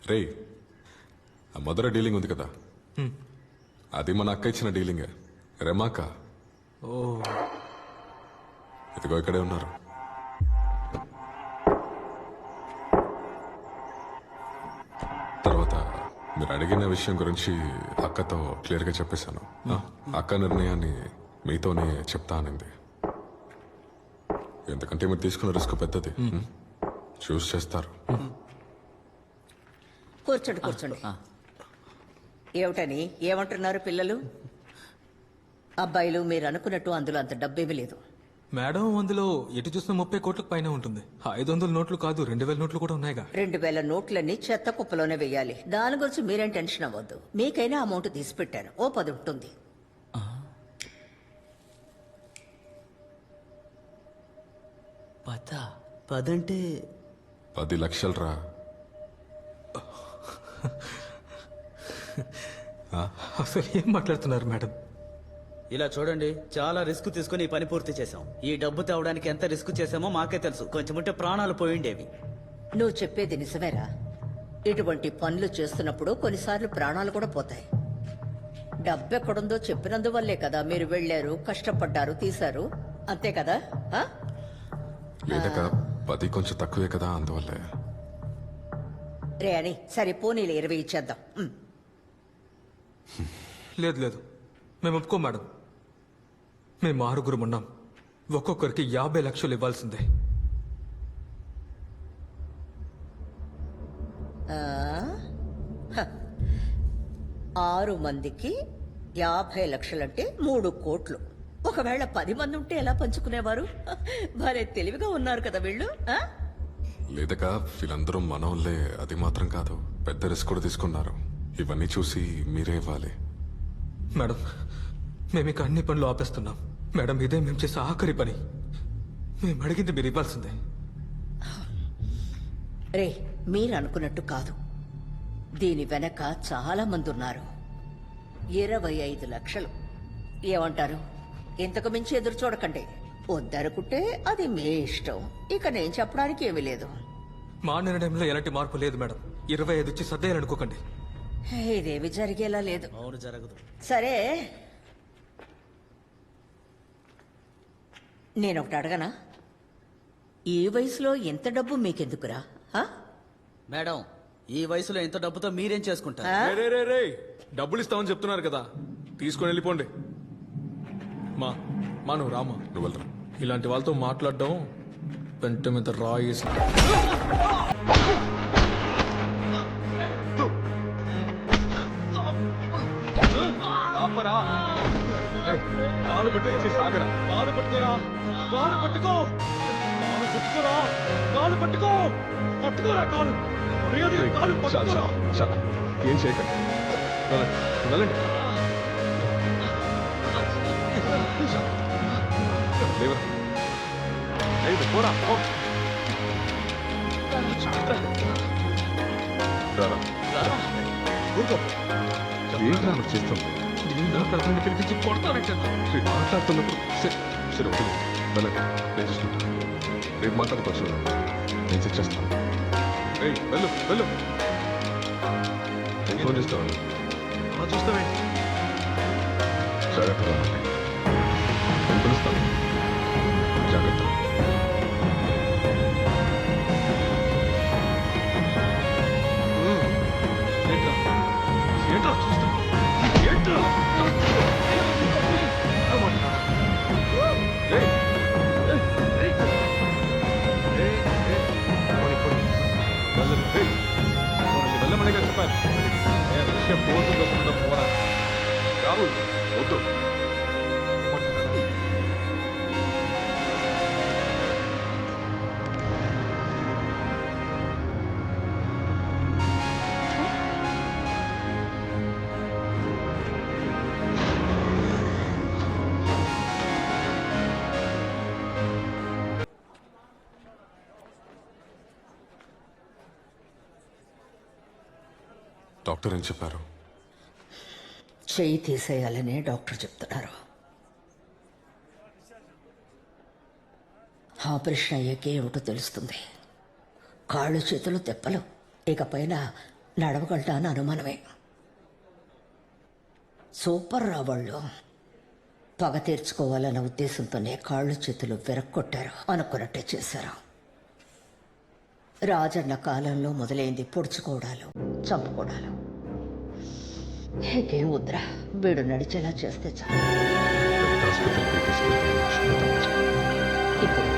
రే ఆ మధుర డీలింగ్ ఉంది కదా, అది మన అక్క ఇచ్చిన డీలింగే. రెమాక. ఓ ఇదిగో ఇక్కడే ఉన్నారు. తర్వాత మీరు అడిగిన విషయం గురించి అక్కతో క్లియర్ గా చెప్పేశాను. అక్క నిర్ణయాన్ని మీతోనే చెప్తా అనింది. ఎందుకంటే మీరు తీసుకున్న రిస్క్ పెద్దది. చూస్ చేస్తారు. కూర్చోండి కూర్చోండి. ఏమిటని ఏమంటున్నారు పిల్లలు? అబ్బాయిలు మీరు అనుకున్నట్టు అందులో అంత డబ్బేమీ లేదు. మేడం అందులో ఎటు చూసిన 30 కోట్లకు పైన ఉంటుంది. 500 నోట్లు కాదు, 2000 నోట్లు కూడా ఉన్నాయిగా. 2000 నోట్లన్నీ చెత్త కుప్పలోనే వెయ్యాలి. దాని గురించి మీరేం టెన్షన్ అవ్వద్దు. మీకైనా అమౌంట్ తీసి పెట్టాను. ఓ 10 ఉంటుంది. పదంటే 10 లక్షలు రా. అసలు ఏం మాట్లాడుతున్నారు మేడం? ఇలా చూడండి, చాలా రిస్క్ తీసుకుని ఈ పని పూర్తి చేశాం. ఈ డబ్బు తేవడానికి ఎంత రిస్క్ చేశామో మాకే తెలుసు. కొంచెం ఉంటే ప్రాణాలు పోయిండేవి. నువ్వు చెప్పేది నిజమేరా? ఇటువంటి పనులు చేస్తున్నప్పుడు కొన్నిసార్లు ప్రాణాలు కూడా పోతాయి. డబ్బెక్కడుందో చెప్పినందువల్లే కదా మీరు వెళ్ళారు, కష్టపడ్డారు, తీశారు. అంతే కదా? లేదక 10 కొంచెం తక్కువే కదా, అందువల్లే. రే అని సరే పోనీలు 20 ఇచ్చేద్దాం. లేదు లేదు, మేము ఒప్పుకో మేడం. మేము 6 ఉన్నాం. ఒక్కొక్కరికి 50 లక్షలు ఇవ్వాల్సిందే. 6 మందికి 50 లక్షలంటే 3 కోట్లు. ఒకవేళ 10 మంది ఉంటే ఎలా పంచుకునేవారు? భలే తెలివిగా ఉన్నారు కదా వీళ్ళు. లేదక వీళ్ళందరూ మనోళ్ళే. అది మాత్రం కాదు, పెద్ద రిస్క్ కూడా తీసుకున్నారు. ఇవన్నీ చూసి మీరే ఇవ్వాలి. మేడం మేము ఇక అన్ని పనులు ఆపేస్తున్నాం. మేడం ఇదే మేము చేసే ఆఖరి పని. మేము అడిగింది మీరు ఇవ్వాల్సిందే. రే మీరు అనుకున్నట్టు కాదు. దీని వెనక చాలా మంది ఉన్నారు. 25 లక్షలు. ఏమంటారు? ఇంతకు మించి ఎదురు చూడకండి. వద్దనుకుంటే అది మీ ఇష్టం. ఇక నేను చెప్పడానికి ఏమీ లేదు. మా నిర్ణయంలో ఎలాంటి మార్పు లేదు మేడం. 25 ఇచ్చి సర్దేయాలనుకోకండి. ఇదేమి జరిగేలా లేదు. అవును, జరగదు. సరే, నేనొకటి అడగనా? ఈ వయసులో ఎంత డబ్బు మీకెందుకురా ఆ? మేడం ఈ వయసులో ఇంత డబ్బుతో మీరేం చేసుకుంటారు? రే డబ్బులు ఇస్తామని చెప్తున్నారు కదా, తీసుకొని వెళ్ళిపోండి. మా నువ్వు రామా, నువ్వు వెళ్ళరా. ఇలాంటి వాళ్ళతో మాట్లాడడం పెంట మీద రాయేసి. ఏం చేయకండి, వెళ్ళండి. లేవరా, లేదు, పోరా, పో. రారా. ఊరుకో. ఏంట్రా నువ్వు చేస్తావు? పిలిపించి కొడతానంటే మాట్లాడుతున్నప్పుడు సరే వదిలే, వెళ్ళండి. నేను చూసుకుంటా, రేపు మాట్లాడుకోవచ్చు. నేను చెక్ చేస్తాను. వెళ్ళు వెళ్ళు. నేను ఫోన్ చేస్తాను. చూస్తావేంటి? జాగ్రత్తగా ఉండండి. నేను పిలుస్తాను. జాగ్రత్త. ఏంట్రా చూస్తా? ఏంట్రా? వెళ్ళమని చెప్పాను. పోతుందో పోరా. రాహుల్ వద్దు. డాక్టర్ ఏం చెప్పారు? చెయ్యి తీసేయాలని డాక్టర్ చెప్తున్నారు. ఆపరేషన్ అయ్యాకే ఏమిటో తెలుస్తుంది. కాళ్ళు చేతులు తెప్పలు, ఇకపైన నడవగలటా అని అనుమానమే. సూపర్ రావాళ్ళు. పగ తీర్చుకోవాలన్న ఉద్దేశంతోనే కాళ్ళు చేతులు విరక్కొట్టారు, అనుకున్నట్టే చేశారు. రాజన్న కాలంలో మొదలైంది పొడుచుకోవడాలు, చంపుకోవడాలు. ఇంకేం వద్దురా, వీడు నడిచేలా చేస్తే చాలు. ఇప్పుడు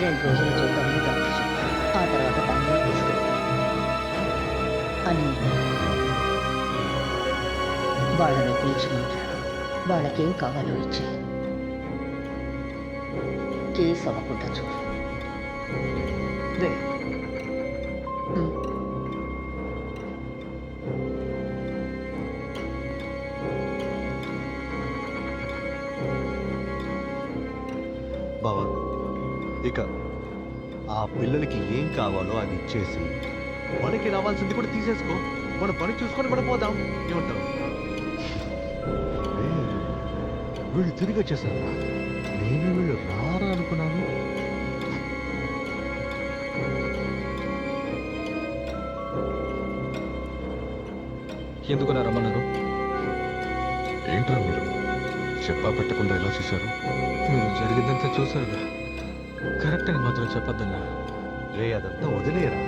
2 రోజులు చూద్దామని డాక్టర్ చెప్పారు. ఆ తర్వాత బెంగళూరు తీసుకెళ్తారు అని వాళ్ళని పిలిచిమంటారు. వాళ్ళకేం కావాలో ఇచ్చి కేసు అవ్వకుండా చూడు. బావా, ఇక ఆ పిల్లలకి ఏం కావాలో అది ఇచ్చేసి మనకి రావాల్సింది కూడా తీసేసుకో. మన పని చూసుకొని మనం పోదాం. ఏమంటావు? వీళ్ళు తిరిగి వచ్చేసారా? నేను వీళ్ళు రారా అనుకున్నాను. ఎందుకు రమ్మన్నారు? ఏంట్రా మీరు చెప్పా పెట్టకుండా ఎలా చేశారు? మీరు జరిగిందంతా చూసారుగా, కరెక్ట్ అని మాత్రం చెప్పొద్దన్నా. రే, అదంతా వదిలేరా.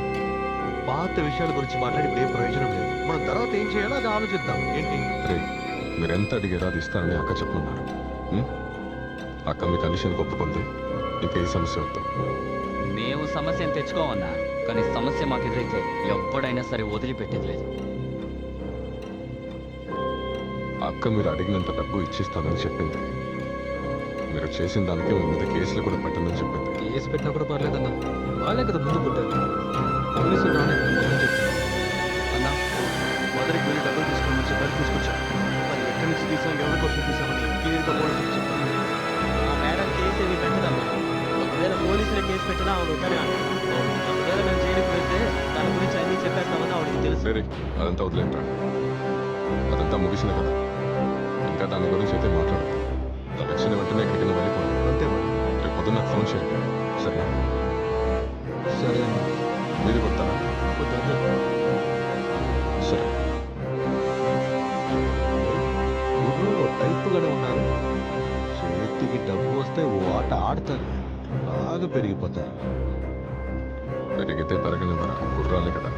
పాత విషయాల గురించి మాట్లాడి ఇప్పుడు ఏం ప్రయోజనం లేదు. మనం తర్వాత ఏం చేయాలో అది ఆలోచిద్దాం. ఏంటి రే, మీరెంత అడిగారో అది ఇస్తారని అక్క చెప్తున్నారు. అక్క మీ కండిషన్ ఒప్పుకుంది, ఇంకా ఏ సమస్య వద్దు. మేము సమస్యను తెచ్చుకోమన్నా, కానీ సమస్య మాకు ఎదురైతే ఎప్పుడైనా సరే వదిలిపెట్టేది లేదు. అక్క మీరు అడిగినంత డబ్బు ఇచ్చిస్తానని చెప్పింది. మీరు చేసిన దానికి మీ మీద కేసులు కూడా పెట్టనని చెప్పింది. కేసు పెట్టినా కూడా పర్లేదన్నా, వాళ్ళే కదా ముందు పుట్టారు. పోలీసులు రానే అన్నా, మదరికి వెళ్ళి డబ్బులు తీసుకోమని చెప్పారు, తీసుకొచ్చాను. మరి ఎక్కడి నుంచి తీసాం, ఎవరి కోసం తీసామని క్లియర్గా పోలీసులు చెప్తాను. మేడం కేసు ఏమి పెట్టదమ్మా. ఒకవేళ పోలీసులు కేసు పెట్టినా ఆవిడ ఉంటానే అంటారు. ఒకవేళ మేము జైలుకి వెళ్తే దాని గురించి అన్ని చెప్పేస్తామని ఆవిడకి తెలుసు. సరే, అదంతా వదిలేంట్రా. అదంతా ముగిసింది కదా, ఇంకా దాని గురించి అయితే మాట్లాడదు. దాని వచ్చిన వెంటనే ఎక్కడికి వెళ్ళిపోను. అంతే మరి. రేపు పొద్దున్న నాకు ఫోన్ చేయండి, సరేనా? సరే మీరు కొడతారా? సరే. టైపుగానే ఉన్నారు. చేతికి డబ్బు వస్తే ఓ ఆట ఆడతారు. బాగా పెరిగిపోతారు. పెరిగితే పెరగనివ్వరా, గుర్రాలే కదా.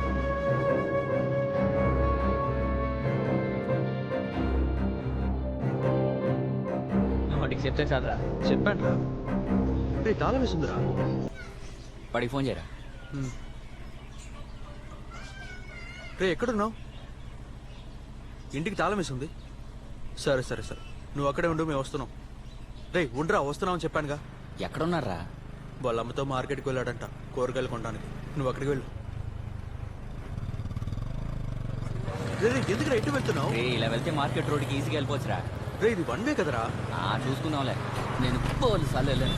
వాటికి చెప్తే చదరా. చెప్పాను రా. రే తాళం వేసిందిరా. వాడికి ఫోన్ చేయరా. రే ఎక్కడున్నావు? ఇంటికి తాళం వేసింది. సరే సరే సరే, నువ్వు అక్కడే ఉండు, మేము వస్తున్నాం. రే ఉండరా, వస్తున్నావు అని చెప్పానుగా. ఎక్కడున్నారా? వాళ్ళ అమ్మతో మార్కెట్కి వెళ్ళాడంట కూరగాయలు కొనడానికి. నువ్వు అక్కడికి వెళ్ళు. రే ఎందుకు ఎటు వెళ్తున్నావు? ఇలా వెళ్తే మార్కెట్ రోడ్కి ఈజీగా వెళ్ళిపోవచ్చురా. రే ఇది వన్ వే కదరా. చూసుకుందాంలే, నేను పోలు సార్లు వెళ్ళాను.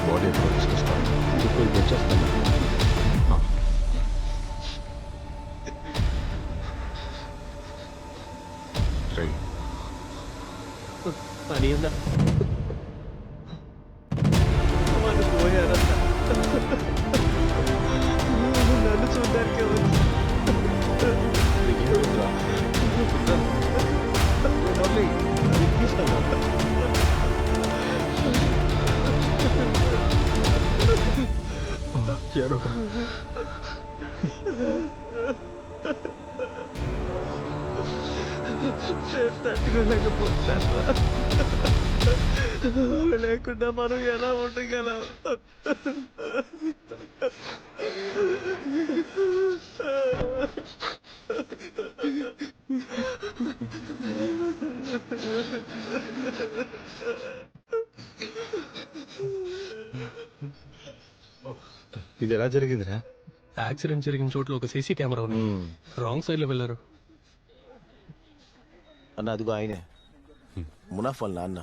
బాడీ ఎక్కడ తీసుకొస్తాను. చెప్పు వచ్చేస్తాను. రే పని ఉందా? నన్ను చూడడానికి తట్టుకోలేకపోతాను. లేకుండా మనం ఎలా ఉండగలం? ఇది ఎలా జరిగిందిరా? యాక్సిడెంట్ జరిగిన చోట్ల ఒక సీసీ కెమెరా ఉంది. రాంగ్ సైడ్ లో వెళ్ళారు. అన్న అదిగో ఆయనే మునాఫ్ వాళ్ళ నాన్న.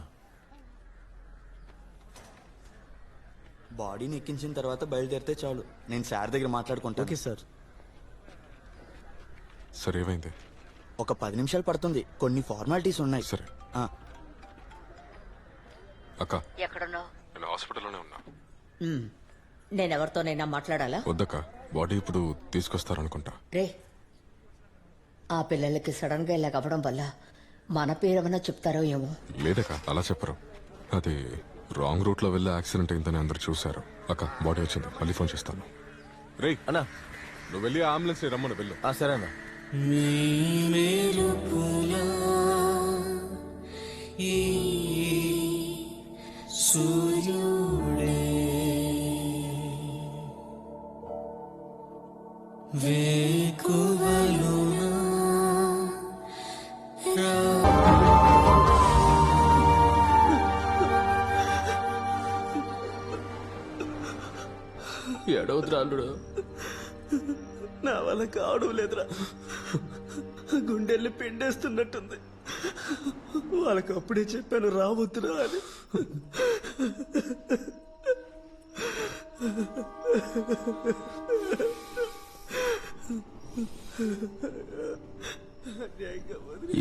బాడీని ఎక్కించిన తర్వాత బయలుదేరితే చాలు, నేను సార్ దగ్గర మాట్లాడుకుంటాను. Okay sir. సరే ఏమైంది? ఒక 10 నిమిషాలు పడుతుంది, కొన్ని ఫార్మాలిటీస్ ఉన్నాయి. సరే. అక్క ఎక్కడున్నావు? నేను హాస్పిటల్లోనే ఉన్నా. నేనెవరితోనైనా మాట్లాడాలా? వద్దక్క, బాడీ ఇప్పుడు తీసుకొస్తారనుకుంటా. రే, ఆ పిల్లలకి సడన్ గా ఇలా అవ్వడం వల్ల మన పేరేమన్నా చెప్తారో ఏమో. లేదక్క, అలా చెప్పరు. అది రాంగ్ రూట్ లో వెళ్ళి యాక్సిడెంట్ అయిందని అందరు చూశారు. అక్క బాడీ వచ్చింది, మళ్ళీ ఫోన్ చేస్తాను. రే అన్నా, నువ్వు వెళ్ళి అంబులెన్స్ రమ్మను, వెళ్ళు. సరే అన్న. ఎడవద్దురా అల్లుడు. నా వల్ల కావడం లేదురా, గుండెల్ని పిండేస్తున్నట్టుంది. వాళ్ళకి అప్పుడే చెప్పాను రావద్దురా అని.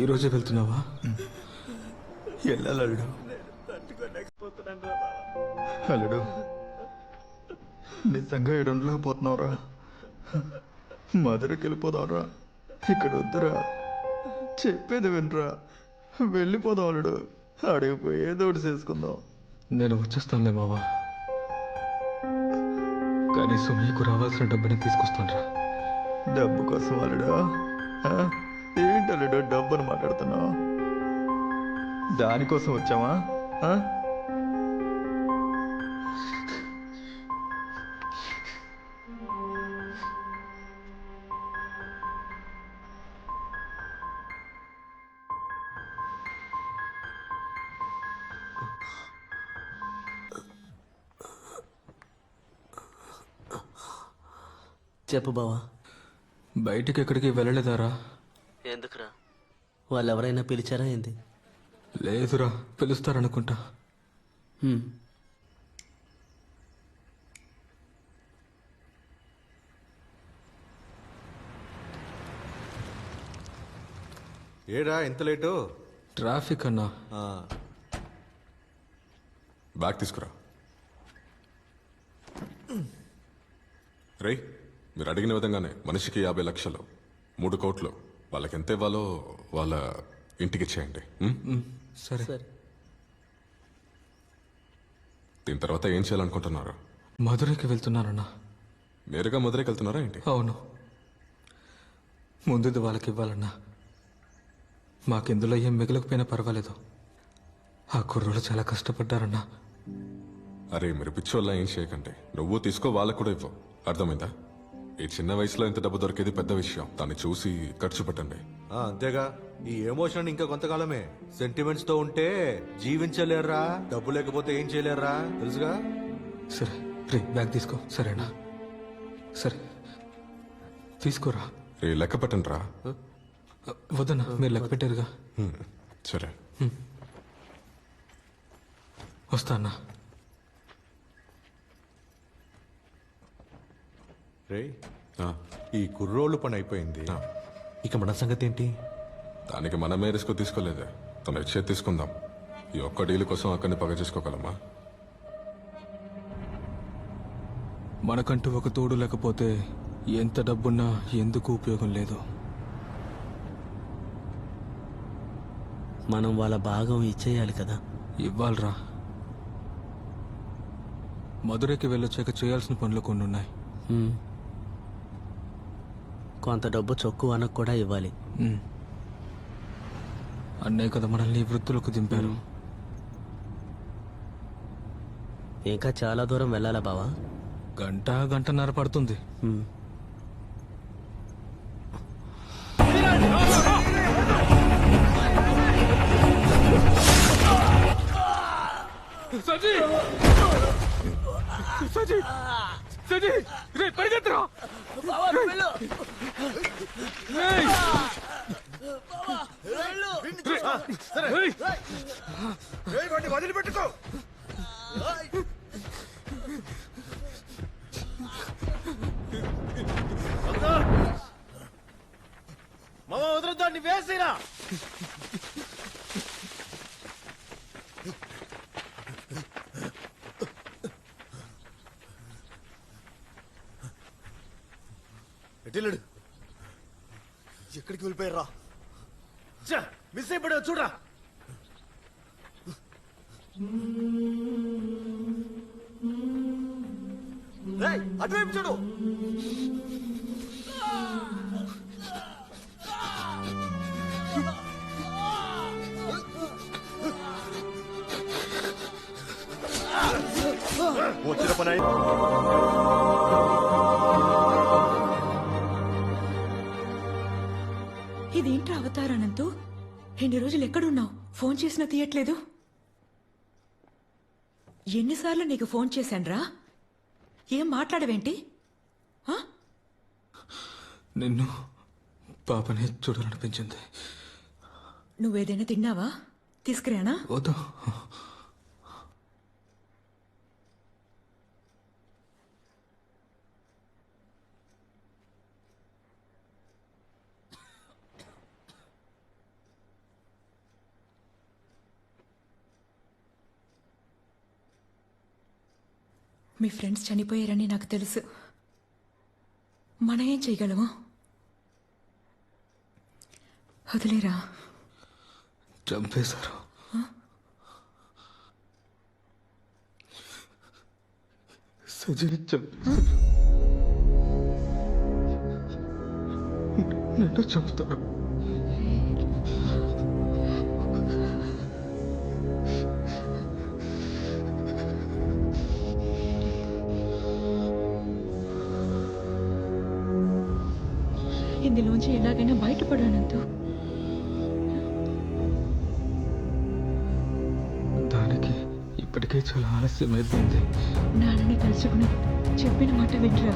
ఈ రోజే వెళ్తున్నావా? వెళ్ళాలి అల్లుడు. అల్లుడు నిజంగా ఏడుండలేకపోతున్నావురా. మధురకి వెళ్ళిపోదాంరా. ఇక్కడ వద్దురా, చెప్పేది వినరా. వెళ్ళిపోదాం అల్లుడు, అడిగిపోయి ఏదో ఒకటి చేసుకుందాం. నేను వచ్చేస్తానులే మావా, కనీసం మీకు రావాల్సిన డబ్బుని తీసుకొస్తానురా. డబ్బు కోసం అల్లుడు? ఏంటి అల్లుడు డబ్బుని మాట్లాడుతున్నావు? దానికోసం వచ్చావా? చెప్పు బావా. బయటికి ఎక్కడికి వెళ్ళలేదారా? ఎందుకురా, వాళ్ళు ఎవరైనా పిలిచారా ఏంది? లేదురా, పిలుస్తారనుకుంటా. ఏడా ఎంత లేటు? ట్రాఫిక్ అన్నా. బ్యాగ్ తీసుకురా. రేయ్, మీరు అడిగిన విధంగానే మనిషికి 50 లక్షలు, 3 కోట్లు. వాళ్ళకి ఎంత ఇవ్వాలో వాళ్ళ ఇంటికి ఇచ్చేయండి. సరే. దీని తర్వాత ఏం చేయాలనుకుంటున్నారు? మధురైకి వెళ్తున్నారన్నా. నేరుగా మధురైకి వెళ్తున్నారా ఏంటి? అవును, ముందుది వాళ్ళకి ఇవ్వాలన్నా. మాకిందులో ఏం మిగలకపోయినా పర్వాలేదు. ఆ కుర్రోళ్ళు చాలా కష్టపడ్డారన్నా. అరే, మీరు పిచ్చోళ్ళ ఏం చేయకండి. నువ్వు తీసుకో, వాళ్ళకు కూడా ఇవ్వు. అర్థమైందా? ఈ చిన్న వయసులో ఇంత డబ్బు దొరికేది పెద్ద విషయం. దాన్ని చూసి ఖర్చు పెట్టండి. అంతేగా, ఈ ఎమోషన్ ఇంకా కొంతకాలమే. సెంటిమెంట్స్ తో ఉంటే జీవించలేరురా, డబ్బు లేకపోతే ఏం చేయలేరురా, తెలుసుగా. సరే రే, బ్యాగ్ తీసుకో. సరేనా? సరే తీసుకోరా. రే, లెక్క పెట్టండి రా. వద్దన్నా, మీరు లెక్క పెట్టారుగా. సరే, వస్తా అన్నా. రే, ఈ కుర్రోళ్ళు పని అయిపోయింది. ఇక మన సంగతి ఏంటి? దానికి మనమే రిస్క్ తీసుకోలేదే. తను ఇచ్చే తీసుకుందాం. ఈ ఒక్క డీల్ కోసం అక్కడిని పగ చేసుకోగలమా? మనకంటూ ఒక తోడు లేకపోతే ఎంత డబ్బున్నా ఎందుకు ఉపయోగం లేదు. మనం వాళ్ళ భాగం ఇచ్చేయాలి కదా. ఇవ్వాలరా. మధురైకి వెళ్ళొచ్చాక చేయాల్సిన పనులు కొన్ని ఉన్నాయి. కొంత డబ్బు చొక్కు అనకు కూడా ఇవ్వాలి. అన్నే కదా మనల్ని వృత్తులకు దింపారు. ఇంకా చాలా దూరం వెళ్ళాలా బావా? గంటన్నర పడుతుంది. సజీ సజీ సజీ, రే పరిగెత్తరా. వదిలిపెట్టుకో. మామ వదలొద్దాన్ని వేసిరా. ఎటిల్లుడు ఎక్కడికి వెళ్ళిపోయారా? మిస్ అయిపోయావు చూడరా. అటువైపు చూడు. వచ్చిన పని ఇదేంట్రా అవతారానంతు? ఎన్ని రోజులు ఎక్కడున్నావు? ఫోన్ చేసినా తీయట్లేదు. ఎన్నిసార్లు నీకు ఫోన్ చేశాన్రా? ఏం మాట్లాడవేంటి? నిన్ను పాపని చూడాలనిపించింది. నువ్వేదైనా తిన్నావా? తీసుకురానా? వద్దు. మీ ఫ్రెండ్స్ చనిపోయారని నాకు తెలుసు. మనం ఏం చేయగలము? వదిలేరా. చంపేశారు. సజిని చంపేశారు. నిన్ను చంపుతారు. ఇందులోంచి ఎలాగైనా బయటపడానంతు. దానికి ఇప్పటికే చాలా ఆలస్యం అయిపోయింది. నాన్నని తలుచుకుని చెప్పిన మాట వింటరా.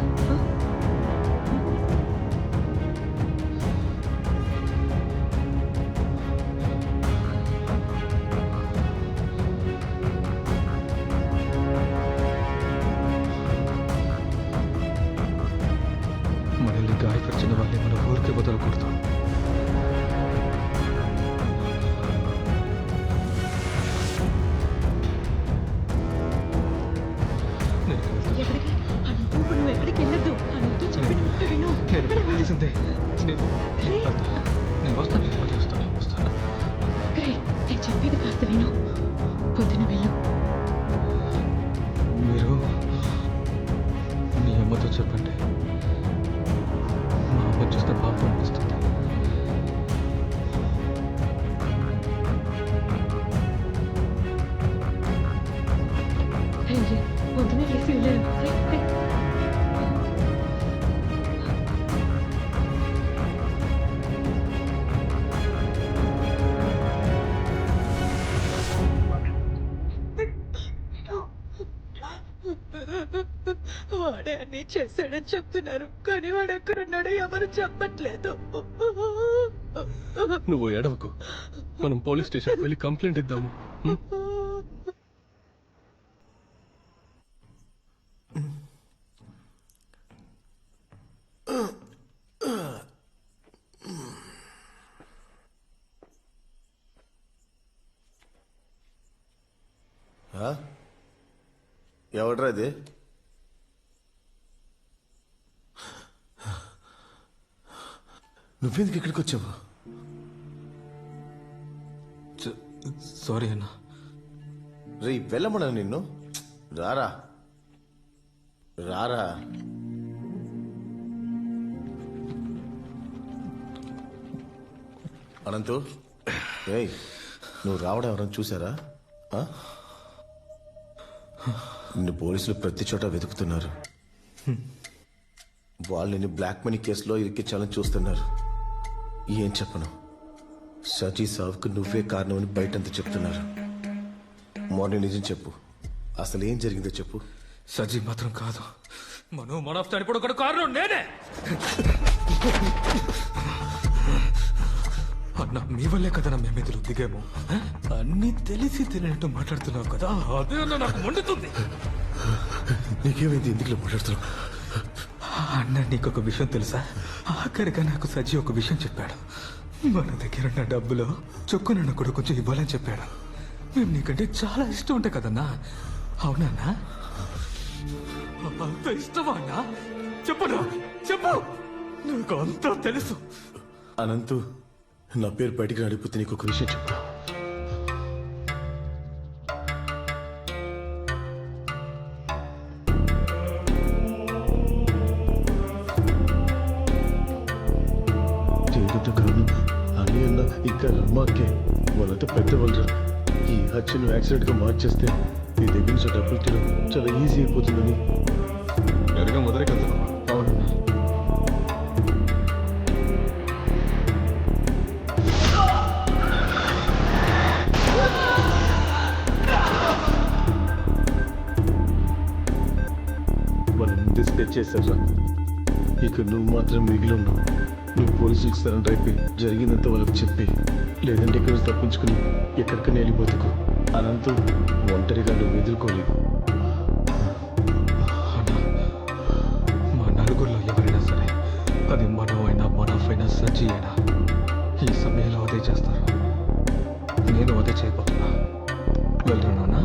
శ్రీను పొద్దున వెళ్ళు. మీరు మీ అమ్మతో చెప్పండి. మా అమ్మ చూస్తే పాపం అనిపిస్తుంది. పొద్దున లేసి వెళ్ళాను. వాడే అన్ని చేశాడని చెప్తున్నారు, కానీ వాడు ఎక్కడున్నాడో ఎవరు చెప్పట్లేదు. నువ్వు ఏడవకు, మనం పోలీస్ స్టేషన్ వెళ్ళి కంప్లైంట్ ఇద్దాము. ఎవడ్రా ఇది? నువ్వెందుకు ఇక్కడికి వచ్చావు? సారీ అన్నా. రే వెళ్ళమన్నా నిన్ను. రారా రారా. అనంతు, రేయ్ నువ్వు రావడం ఎవరైనా చూసారా? నిన్ను పోలీసులు ప్రతి చోట వెతుకుతున్నారు. వాళ్ళు నిన్ను బ్లాక్ మనీ కేసులో ఇరికించాలని చూస్తున్నారు. ఏం చెప్పను, సజీ సావుకు నువ్వే కారణమని బయటంతా చెప్తున్నారు. మార్నింగ్ నిజం చెప్పు, అసలు ఏం జరిగిందో చెప్పు. సజీ మాత్రం కాదు, మన చనిపోవడం కూడా కారణం నేనే. అన్న మీ వల్లే కదా మేము ఎదురు దిగాము. అన్ని తెలిసి తెలియనట్టు మాట్లాడుతున్నావు కదా, అదే అన్న నాకు మండుతుంది. నీకేమైంది? ఎందుకు మాట్లాడుతున్నావు? అన్న నీకొక విషయం తెలుసా? ఆఖరిగా నాకు సజీ ఒక విషయం చెప్పాడు. మన దగ్గర ఉన్న డబ్బులో చొక్కు నన్ను కూడా కొంచెం ఇవ్వాలని చెప్పాడు. మేము నీకంటే చాలా ఇష్టం ఉంటాయి కదన్నా. అవునన్నా? అంత ఇష్టమా అన్నా? చెప్పనా? చెప్పు, నాకు అంతా తెలుసు. అనంతు, నా పేరు బయటికి నడిపోతే నీకు ఒక విషయం చెప్పు. అని అన్న ఇంకా రమ్మాకే వాళ్ళంతా పెద్దవాళ్ళు. ఈ హత్యను యాక్సిడెంట్ గా మార్చేస్తే నీ దగ్గర నుంచి డబ్బులు తీయడం చాలా ఈజీ అయిపోతుందని ఎరగా మొదలే కదా. అవునన్నా. వాళ్ళు ముందే స్కెచ్ చేశారా? ఇక నువ్వు మాత్రం మిగిలి ఉన్నావు. నువ్వు పోలీసులకు సరెండర్ అయిపోయి జరిగిందంతా వాళ్ళకి చెప్పి, లేదంటే ఇక్కడ తప్పించుకుని ఎక్కడికైనా వెళ్ళిపోతుకు. అనంతు ఒంటరిగా నువ్వు ఎదుర్కోలేవు. మా నలుగురిలో ఎవరైనా సరే, అది మనం అయినా మనఫైనా సజీ అయినా, ఈ సమయంలో అదే చేస్తారు. నేను అదే చేయబోతున్నా. వెళ్ళరానా?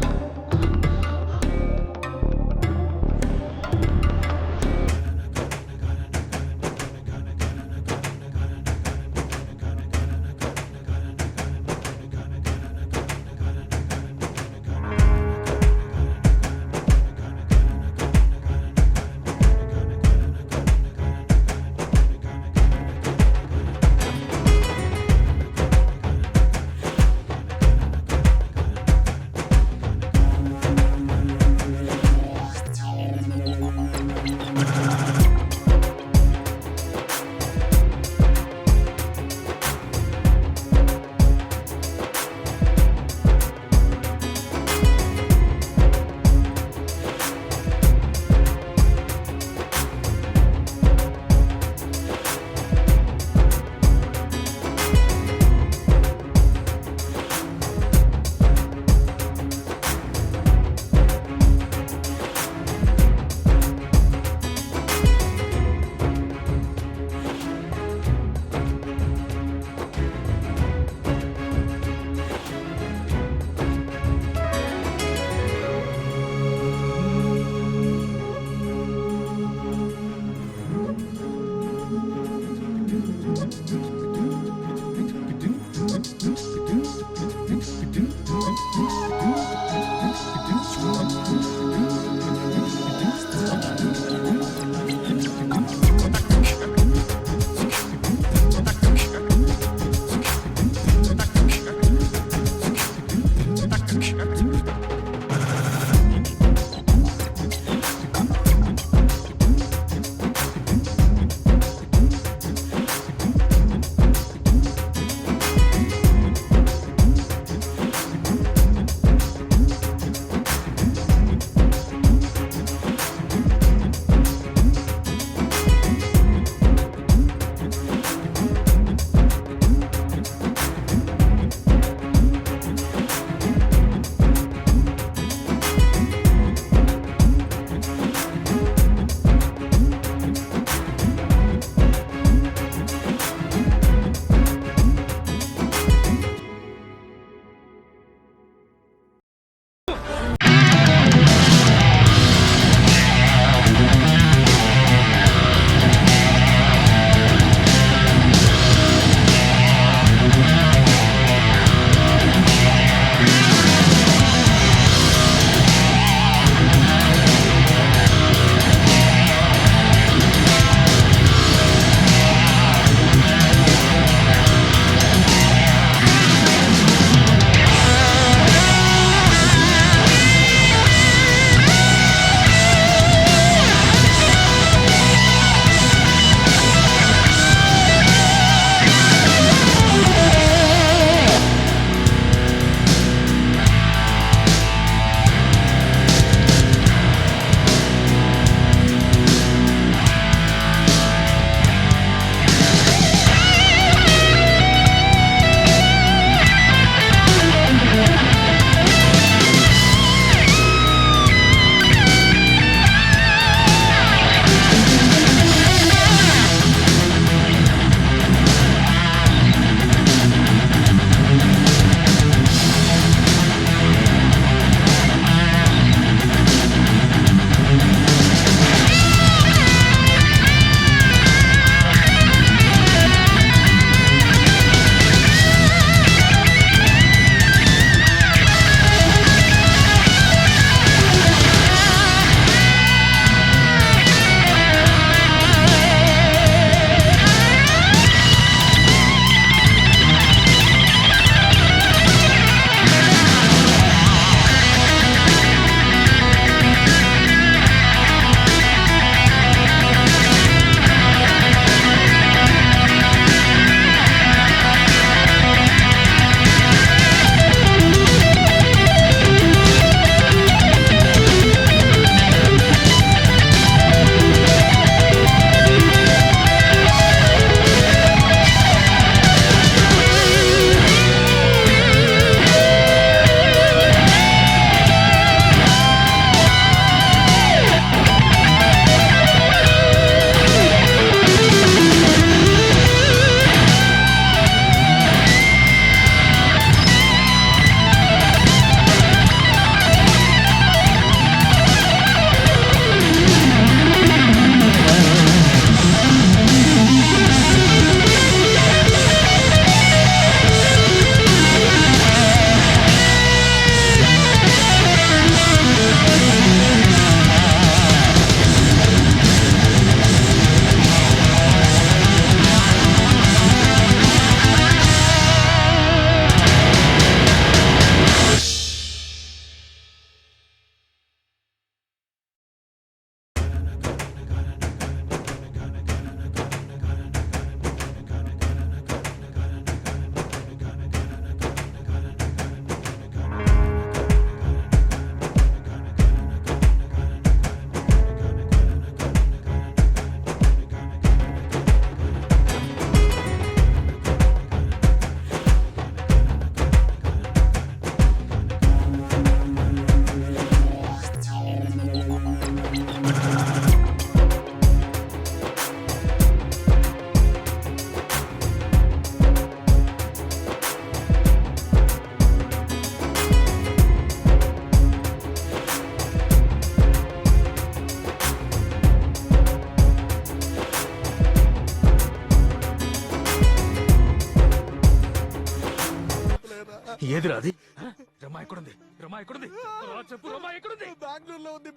రమా ఎక్కడుంది? రమా ఎక్కడుంది? రా చెప్పు, రమా ఎక్కడుంది?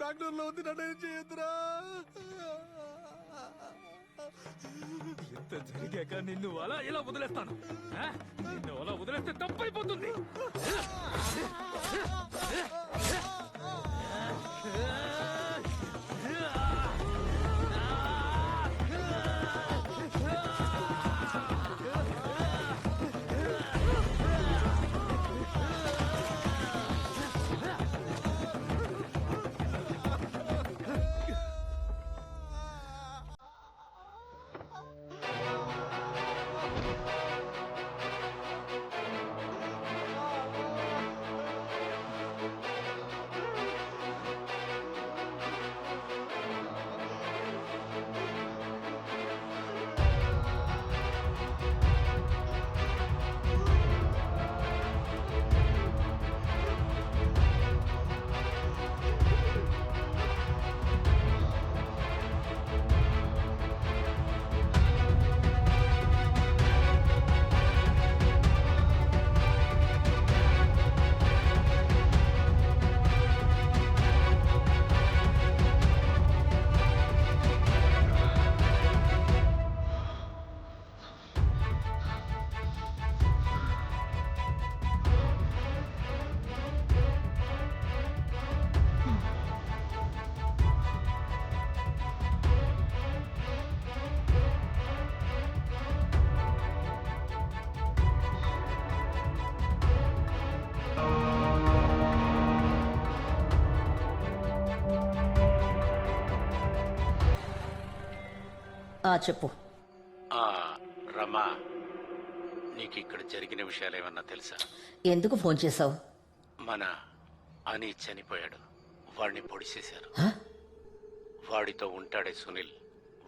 బెంగళూరులో ఉంది నన్ను ఏం చేయొద్దురా. ఎంత జరిగాక నిన్ను అలా ఇలా వదిలేస్తాను? ఆ? నిన్ను అలా వదిలేస్తే తప్పైపోతుంది. చెప్పు. రమా, నీకు ఇక్కడ జరిగిన విషయాలు ఏమన్నా తెలుసా? ఎందుకు ఫోన్ చేశావు? మన అని చనిపోయాడు. వాడిని పొడిచేశారు. వాడితో ఉంటాడే సునీల్,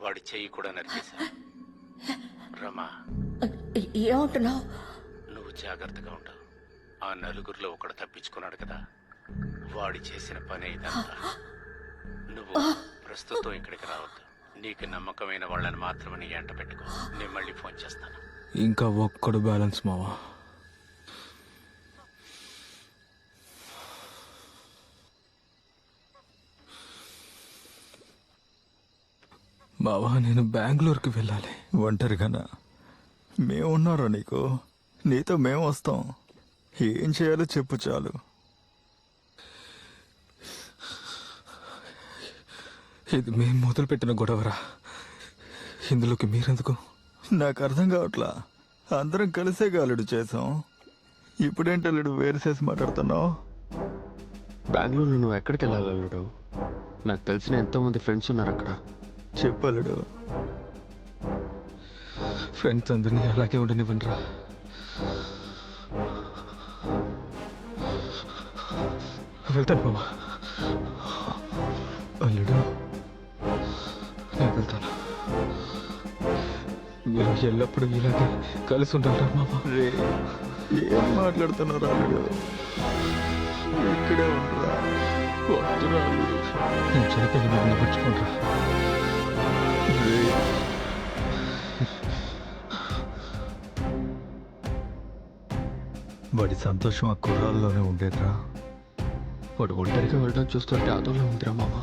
వాడి చెయ్యి కూడా నరికేశారు. రమా, ఏమంటున్నావు? నువ్వు జాగ్రత్తగా ఉండవు. ఆ నలుగురిలో ఒకడు తప్పించుకున్నాడు కదా, వాడి చేసిన పని ఇదంతా. నువ్వు ప్రస్తుతం ఇక్కడికి రావద్దు. నీకు నమ్మకమైన వాళ్ళని మాత్రమే నీ ఎంట పెట్టుకో. నేను మళ్ళీ ఫోన్ చేస్తాను. ఇంకా ఒక్కడు బ్యాలెన్స్ మావా. బావా, నేను బెంగళూరుకి వెళ్ళాలి. ఒంటరిగానా? మేమున్నారా నీకు? నీతో మేము వస్తాం. ఏం చేయాలో చెప్పు చాలు. ఇది మేము మొదలుపెట్టిన గొడవరా? ఇందులోకి మీరెందుకు? నాకు అర్థం కావట్లా. అందరం కలిసే అల్లుడు చేసాం. ఇప్పుడేంటి అల్లుడు వేరు చేసి మాట్లాడుతున్నావు? బెంగళూరులో నువ్వు ఎక్కడికి వెళ్ళాలి అల్లుడు? నాకు తెలిసిన ఎంతోమంది ఫ్రెండ్స్ ఉన్నారు అక్కడ. చెప్పు అల్లుడు. ఫ్రెండ్స్ అందరినీ అలాగే ఉండనివ్వండిరా. వెళ్తాను బాబా. అల్లుడు, నేను వెళ్తాను. మీరు ఎల్లప్పుడూ ఇలాగే కలిసి ఉండాలి మామ. రే, ఏం మాట్లాడుతున్నారు అల్లుడు? ఇక్కడే ఉండరా? వద్దురా అల్లుడు. నేను చనిపోయిన మిమ్మల్ని మర్చిపోండిరా. వాడి సంతోషం ఆ కుర్రాల్లోనే ఉండేదిరా. వాడు ఒంటరిగా వెళ్ళడం చూస్తుంటే అదోలా ఉందిరా మామ.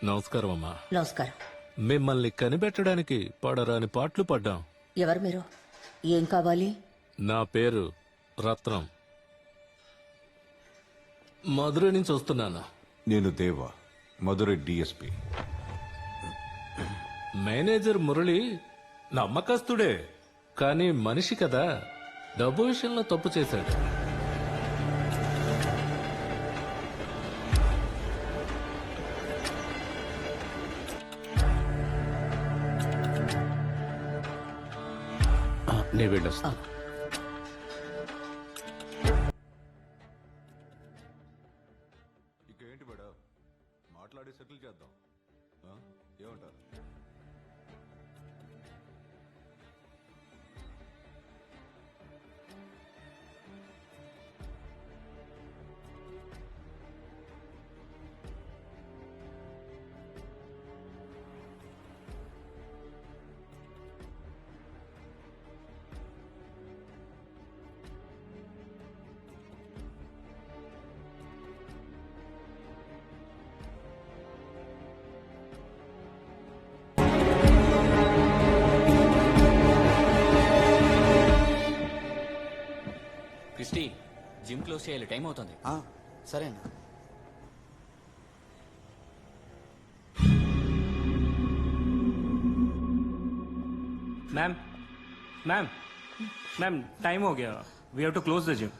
నమస్కారం అమ్మా. నమస్కారం. మిమ్మల్ని కనిపెట్టడానికి పడరాని పాటలు పడ్డాం. ఎవరు మీరు? ఏం కావాలి? నా పేరు రత్నం. మధురై నుంచి వస్తున్నాను. నేను దేవ, మధురై డిఎస్పి. మేనేజర్ మురళి నమ్మకస్తుడే, కానీ మనిషి కదా, డబ్బు విషయంలో తప్పు చేశాడు. నేను వెళ్ళొస్తా. ఇక ఏంటి మేడం, మాట్లాడి సెటిల్ చేద్దాం. ఏమంటారు? క్రిస్టి జిమ్ క్లోజ్ చేయాలి, టైం అవుతుంది. సరే అన్న. मैम मैम मैम टाइम हो गया, we have to close the gym.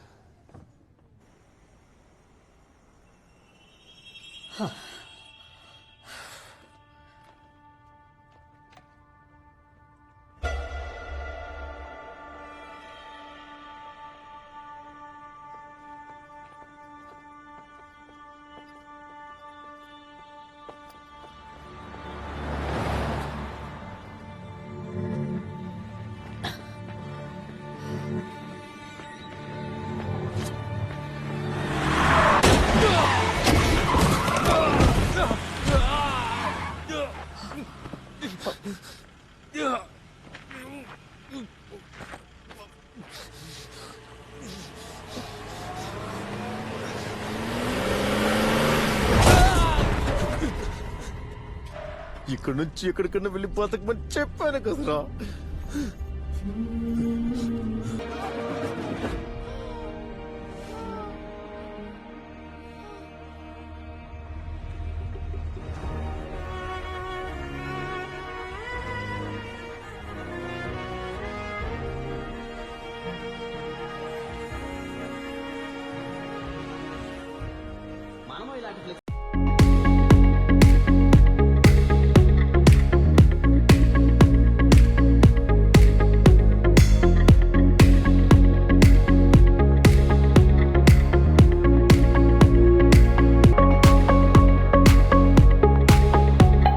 ఇక్కడ నుంచి ఎక్కడికన్నా వెళ్ళి బతకమని చెప్పాను కదరా. మనము ఇలాంటి